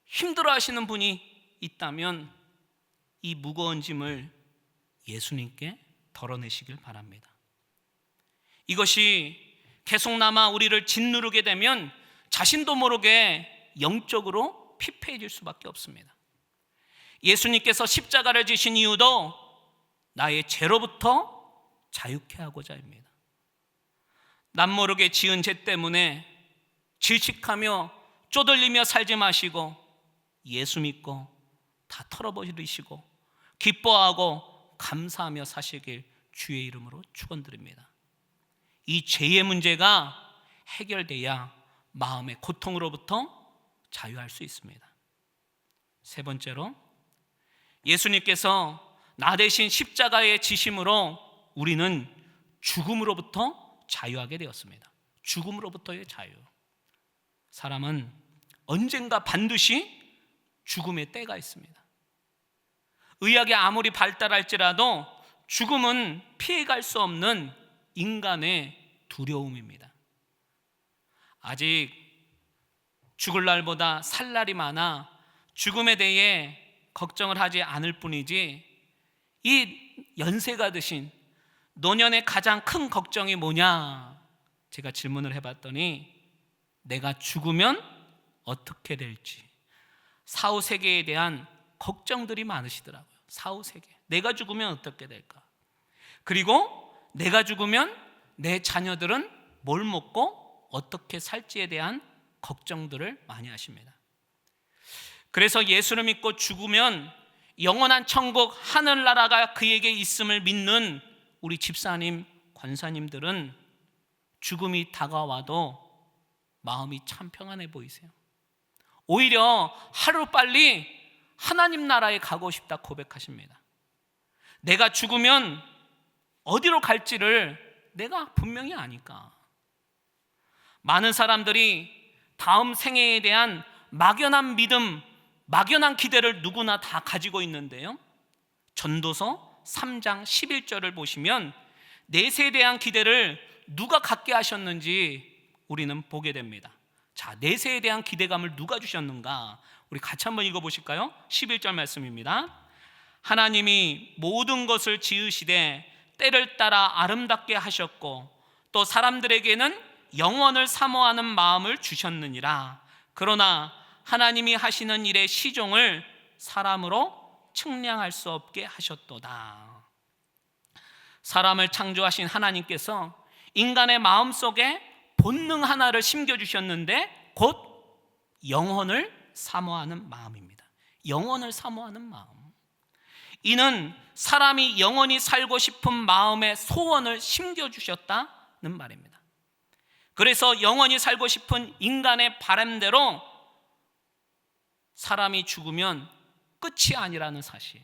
힘들어 하시는 분이 있다면 이 무거운 짐을 예수님께 덜어내시길 바랍니다. 이것이 계속 남아 우리를 짓누르게 되면 자신도 모르게 영적으로 피폐해질 수밖에 없습니다. 예수님께서 십자가를 지신 이유도 나의 죄로부터 자유케 하고자입니다. 남모르게 지은 죄 때문에 질식하며 쪼들리며 살지 마시고 예수 믿고 다 털어버리시고 기뻐하고 감사하며 사시길 주의 이름으로 축원드립니다. 이 죄의 문제가 해결돼야 마음의 고통으로부터 자유할 수 있습니다. 세 번째로, 예수님께서 나 대신 십자가의 지심으로 우리는 죽음으로부터 자유하게 되었습니다. 죽음으로부터의 자유. 사람은 언젠가 반드시 죽음의 때가 있습니다. 의학이 아무리 발달할지라도 죽음은 피해갈 수 없는 인간의 두려움입니다. 아직 죽을 날보다 살 날이 많아 죽음에 대해 걱정을 하지 않을 뿐이지, 이 연세가 드신 노년의 가장 큰 걱정이 뭐냐? 제가 질문을 해봤더니 내가 죽으면 어떻게 될지, 사후세계에 대한 걱정들이 많으시더라고요. 사후세계, 내가 죽으면 어떻게 될까? 그리고 내가 죽으면 내 자녀들은 뭘 먹고 어떻게 살지에 대한 걱정들을 많이 하십니다. 그래서 예수를 믿고 죽으면 영원한 천국 하늘나라가 그에게 있음을 믿는 우리 집사님, 권사님들은 죽음이 다가와도 마음이 참 평안해 보이세요. 오히려 하루빨리 하나님 나라에 가고 싶다 고백하십니다. 내가 죽으면 어디로 갈지를 내가 분명히 아니까. 많은 사람들이 다음 생애에 대한 막연한 믿음, 막연한 기대를 누구나 다 가지고 있는데요, 전도서 3장 11절을 보시면 넷에 대한 기대를 누가 갖게 하셨는지 우리는 보게 됩니다. 자, 넷에 대한 기대감을 누가 주셨는가? 우리 같이 한번 읽어보실까요? 11절 말씀입니다. 하나님이 모든 것을 지으시되 때를 따라 아름답게 하셨고 또 사람들에게는 영원을 사모하는 마음을 주셨느니라. 그러나 하나님이 하시는 일의 시종을 사람으로 측량할 수 없게 하셨도다. 사람을 창조하신 하나님께서 인간의 마음속에 본능 하나를 심겨주셨는데 곧 영혼을 사모하는 마음입니다. 영혼을 사모하는 마음. 이는 사람이 영원히 살고 싶은 마음의 소원을 심겨주셨다는 말입니다. 그래서 영원히 살고 싶은 인간의 바람대로 사람이 죽으면 끝이 아니라는 사실.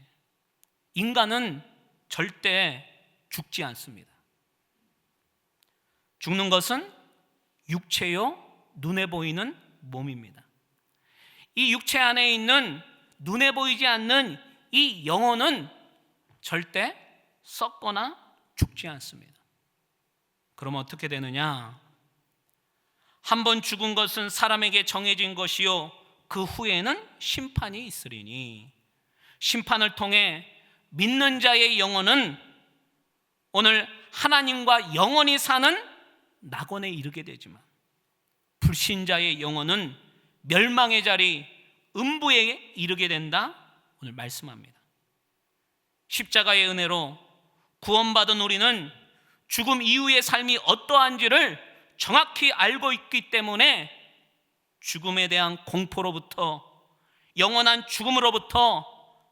인간은 절대 죽지 않습니다. 죽는 것은 육체요, 눈에 보이는 몸입니다. 이 육체 안에 있는 눈에 보이지 않는 이 영혼은 절대 썩거나 죽지 않습니다. 그럼 어떻게 되느냐? 한번 죽은 것은 사람에게 정해진 것이요 그 후에는 심판이 있으리니, 심판을 통해 믿는 자의 영혼은 오늘 하나님과 영원히 사는 낙원에 이르게 되지만, 불신자의 영혼은 멸망의 자리 음부에 이르게 된다 오늘 말씀합니다. 십자가의 은혜로 구원받은 우리는 죽음 이후의 삶이 어떠한지를 정확히 알고 있기 때문에 죽음에 대한 공포로부터, 영원한 죽음으로부터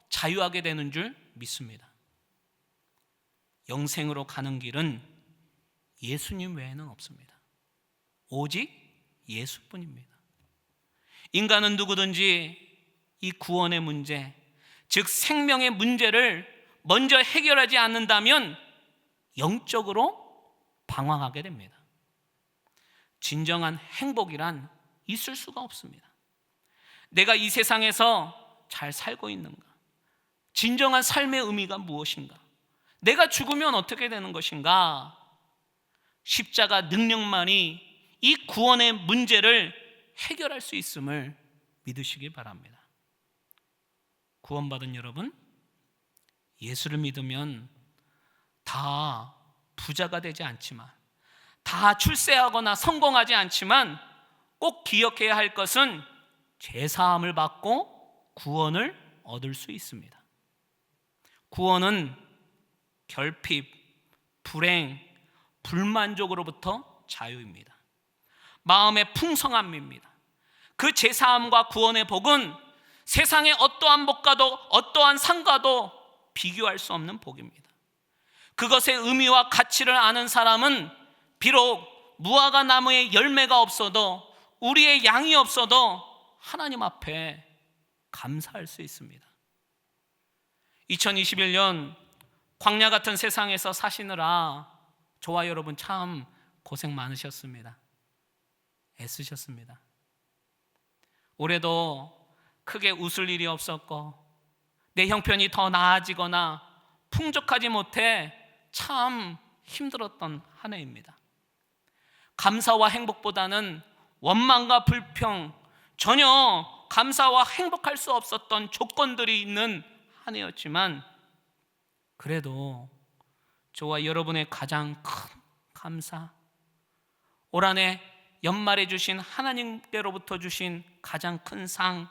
자유하게 되는 줄 믿습니다. 영생으로 가는 길은 예수님 외에는 없습니다. 오직 예수뿐입니다. 인간은 누구든지 이 구원의 문제, 즉 생명의 문제를 먼저 해결하지 않는다면 영적으로 방황하게 됩니다. 진정한 행복이란 있을 수가 없습니다. 내가 이 세상에서 잘 살고 있는가? 진정한 삶의 의미가 무엇인가? 내가 죽으면 어떻게 되는 것인가? 십자가 능력만이 이 구원의 문제를 해결할 수 있음을 믿으시기 바랍니다. 구원받은 여러분, 예수를 믿으면 다 부자가 되지 않지만, 다 출세하거나 성공하지 않지만 꼭 기억해야 할 것은 죄사함을 받고 구원을 얻을 수 있습니다. 구원은 결핍, 불행, 불만족으로부터 자유입니다. 마음의 풍성함입니다. 그 죄사함과 구원의 복은 세상의 어떠한 복과도 어떠한 상과도 비교할 수 없는 복입니다. 그것의 의미와 가치를 아는 사람은 비록 무화과 나무에 열매가 없어도, 우리의 양이 없어도 하나님 앞에 감사할 수 있습니다. 2021년 광야 같은 세상에서 사시느라 저와 여러분 참 고생 많으셨습니다. 애쓰셨습니다. 올해도 크게 웃을 일이 없었고 내 형편이 더 나아지거나 풍족하지 못해 참 힘들었던 한 해입니다. 감사와 행복보다는 원망과 불평, 전혀 감사와 행복할 수 없었던 조건들이 있는 한 해였지만, 그래도 저와 여러분의 가장 큰 감사, 올 한 해 연말에 주신 하나님께로부터 주신 가장 큰 상,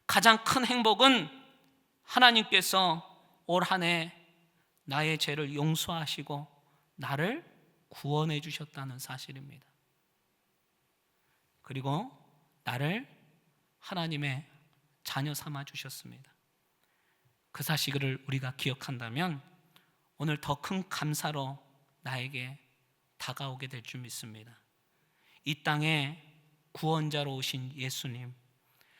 가장 큰 행복은 하나님께서 올 한 해 나의 죄를 용서하시고 나를 구원해 주셨다는 사실입니다. 그리고 나를 하나님의 자녀 삼아 주셨습니다. 그 사실을 우리가 기억한다면 오늘 더 큰 감사로 나에게 다가오게 될 줄 믿습니다. 이 땅에 구원자로 오신 예수님,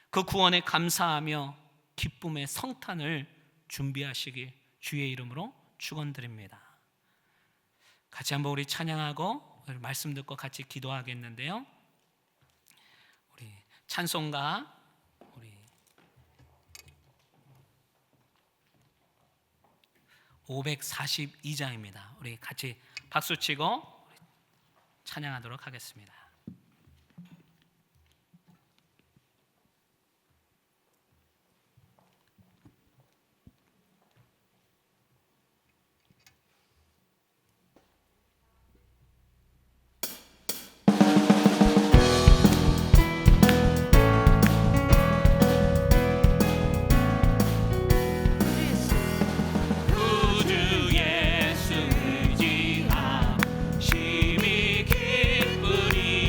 그 구원에 감사하며 기쁨의 성탄을 준비하시길 주의 이름으로 축원드립니다. 같이 한번 우리 찬양하고 말씀 듣고 같이 기도하겠는데요. 우리 찬송가 우리 542장입니다. 우리 같이 박수치고 찬양하도록 하겠습니다. 구주 예수 의지함 심히 기쁘니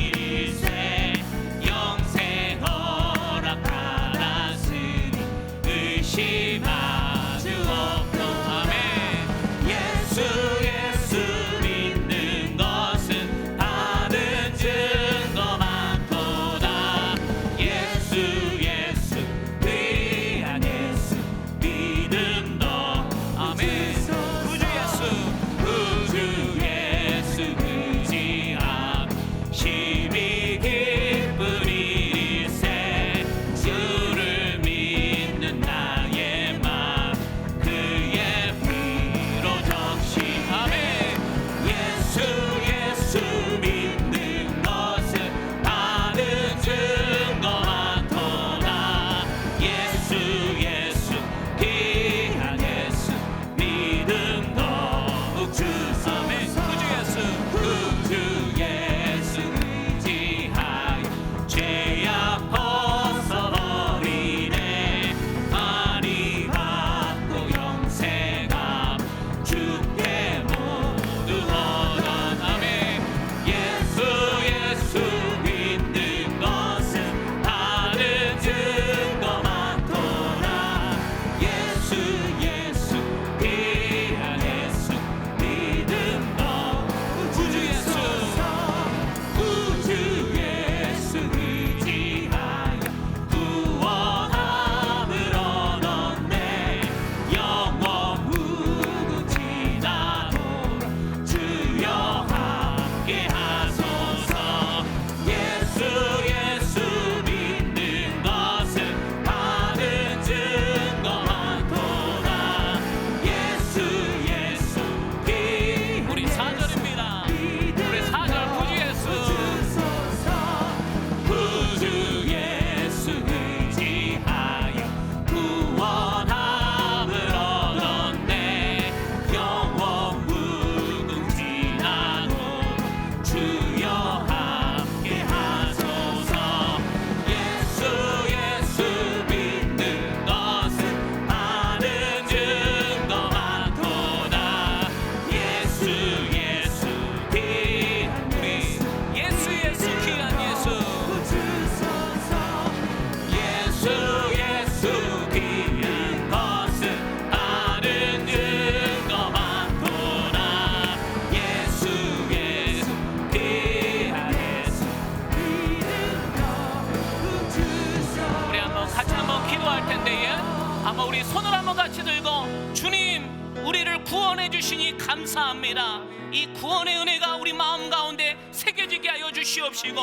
손을 한번 같이 들고 주님 우리를 구원해 주시니 감사합니다. 이 구원의 은혜가 우리 마음 가운데 새겨지게 하여 주시옵시고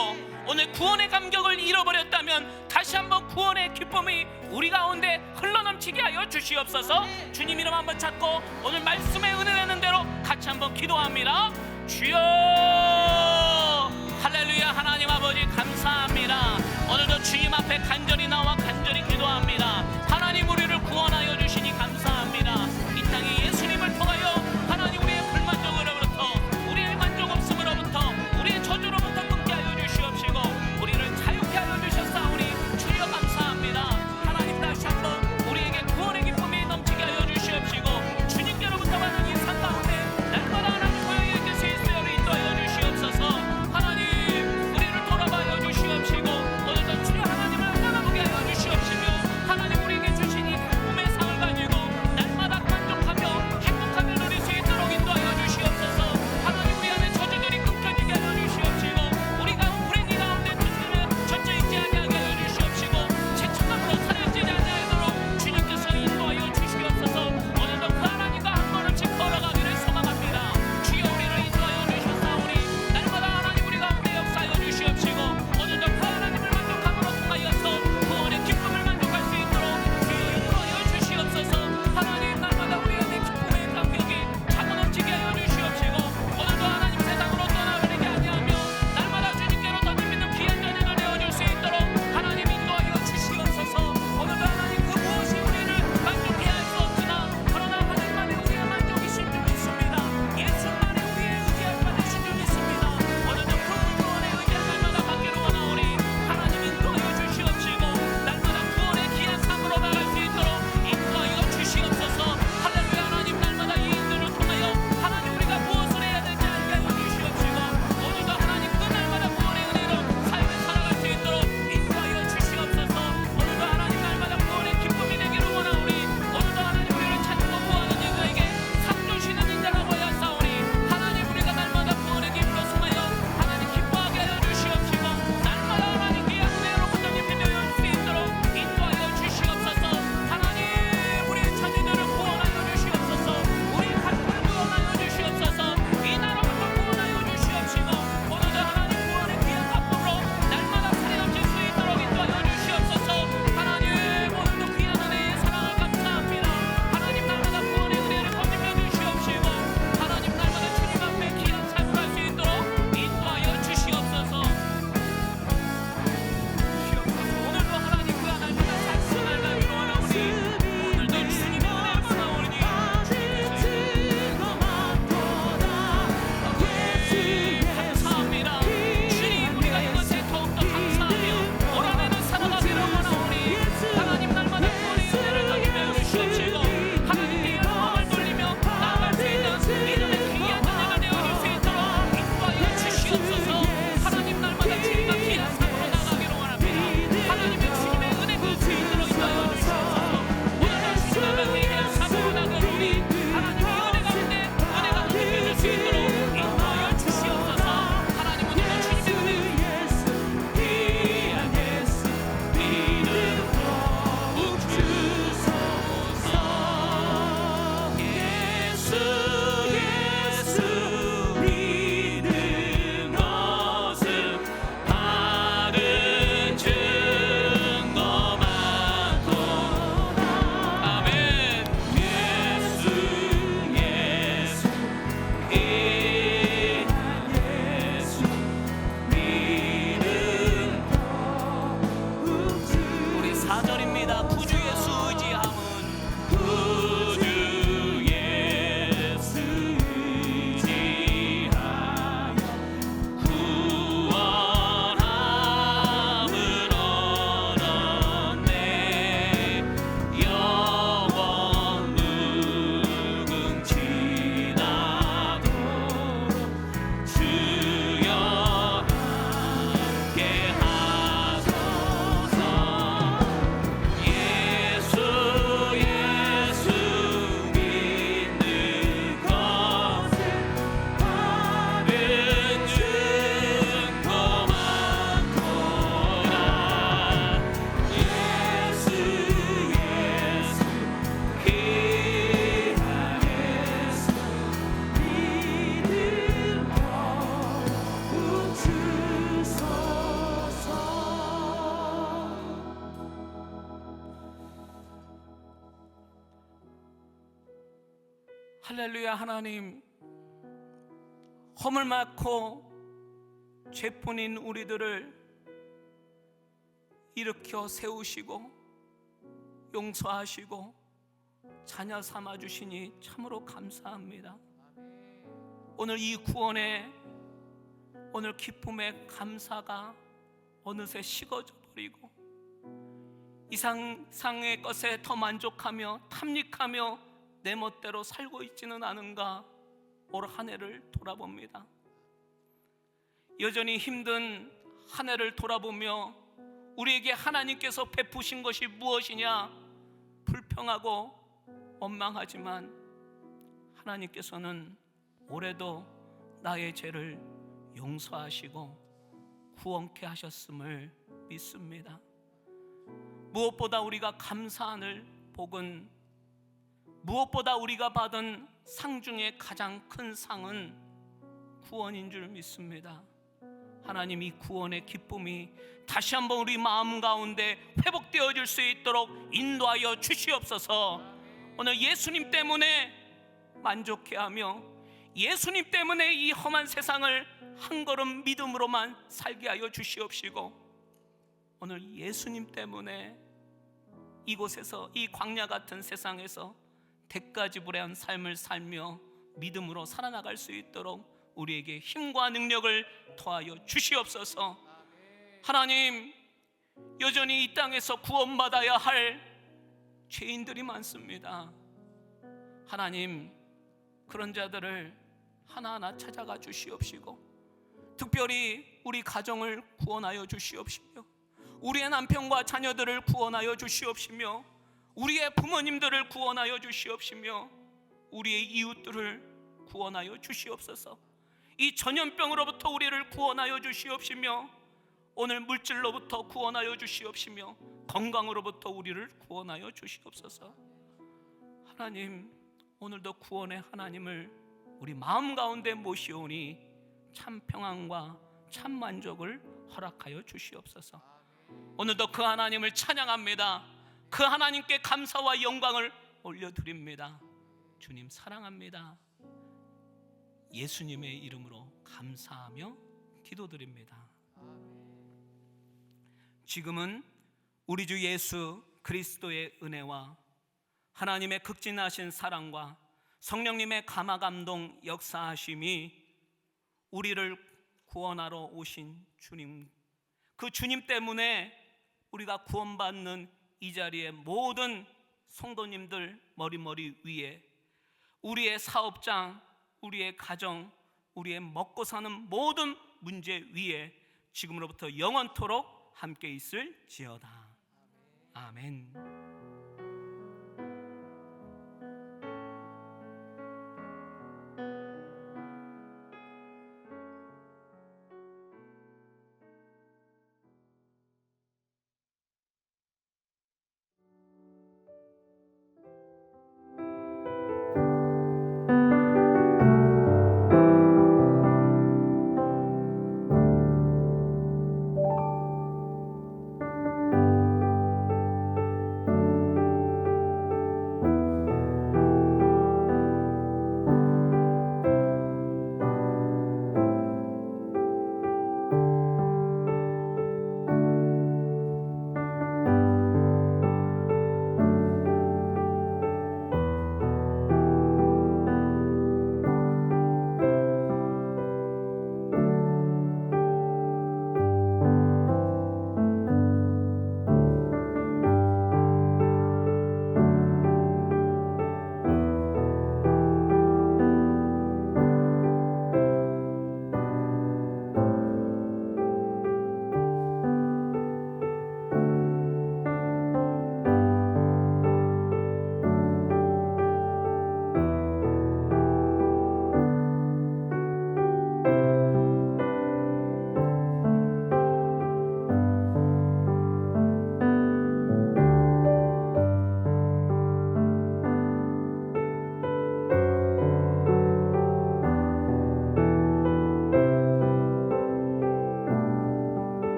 오늘 구원의 감격을 잃어버렸다면 다시 한번 구원의 기쁨이 우리 가운데 흘러넘치게 하여 주시옵소서. 주님 이름 한번 찾고 오늘 말씀의 은혜 되는 대로 같이 한번 기도합니다. 주여 할렐루야. 하나님 아버지 감사합니다. 오늘도 주님 앞에 간절히 나와 간절히 기도합니다. 하나님 우리를 구원하여 주시니 감사합니다. 이 땅에 예수님을 통하여 하나님 우리의 불만족으로부터 우리의 만족 없음으로부터 우리의 저주로부터 끊게 하여 주시옵시고 우리를 자유케 하여 주셨사오니 주여 감사합니다. 하나님 다시 한번 우리에게 구원의 기쁨이 넘치게 하여 주시옵시고 주님께로부터 받은 인상 가운데 날마다 하나님 고향의 뜻에 있으여 인도하여 주시옵소서. 하나님 우리를 돌아봐여 주시옵시고 오늘도 주여 하나님을 바라보게 하여 주시옵시며 하나님 할렐루야. 하나님, 허물 많고 죄뿐인 우리들을 일으켜 세우시고 용서하시고 자녀 삼아 주시니 참으로 감사합니다. 오늘 이 구원의 오늘 기쁨의 감사가 어느새 식어져 버리고 이 세상의 것에 더 만족하며 탐닉하며 내 멋대로 살고 있지는 않은가 올 한 해를 돌아봅니다. 여전히 힘든 한 해를 돌아보며 우리에게 하나님께서 베푸신 것이 무엇이냐 불평하고 원망하지만 하나님께서는 올해도 나의 죄를 용서하시고 구원케 하셨음을 믿습니다. 무엇보다 우리가 감사할 복은, 무엇보다 우리가 받은 상 중에 가장 큰 상은 구원인 줄 믿습니다. 하나님, 이 구원의 기쁨이 다시 한번 우리 마음 가운데 회복되어질 수 있도록 인도하여 주시옵소서. 오늘 예수님 때문에 만족해하며 예수님 때문에 이 험한 세상을 한 걸음 믿음으로만 살게 하여 주시옵시고, 오늘 예수님 때문에 이곳에서 이 광야 같은 세상에서 대가지불의 삶을 살며 믿음으로 살아나갈 수 있도록 우리에게 힘과 능력을 더하여 주시옵소서. 하나님, 여전히 이 땅에서 구원받아야 할 죄인들이 많습니다. 하나님, 그런 자들을 하나하나 찾아가 주시옵시고 특별히 우리 가정을 구원하여 주시옵시며 우리의 남편과 자녀들을 구원하여 주시옵시며 우리의 부모님들을 구원하여 주시옵시며 우리의 이웃들을 구원하여 주시옵소서. 이 전염병으로부터 우리를 구원하여 주시옵시며 오늘 물질로부터 구원하여 주시옵시며 건강으로부터 우리를 구원하여 주시옵소서. 하나님, 오늘도 구원의 하나님을 우리 마음 가운데 모시오니 참 평안과 참 만족을 허락하여 주시옵소서. 오늘도 그 하나님을 찬양합니다. 그 하나님께 감사와 영광을 올려드립니다. 주님 사랑합니다. 예수님의 이름으로 감사하며 기도드립니다. 지금은 우리 주 예수 그리스도의 은혜와 하나님의 극진하신 사랑과 성령님의 감화감동 역사하심이 우리를 구원하러 오신 주님, 그 주님 때문에 우리가 구원받는 이 자리에 모든 성도님들 머리 위에 우리의 사업장, 우리의 가정, 우리의 먹고 사는 모든 문제 위에 지금으로부터 영원토록 함께 있을지어다. 아멘.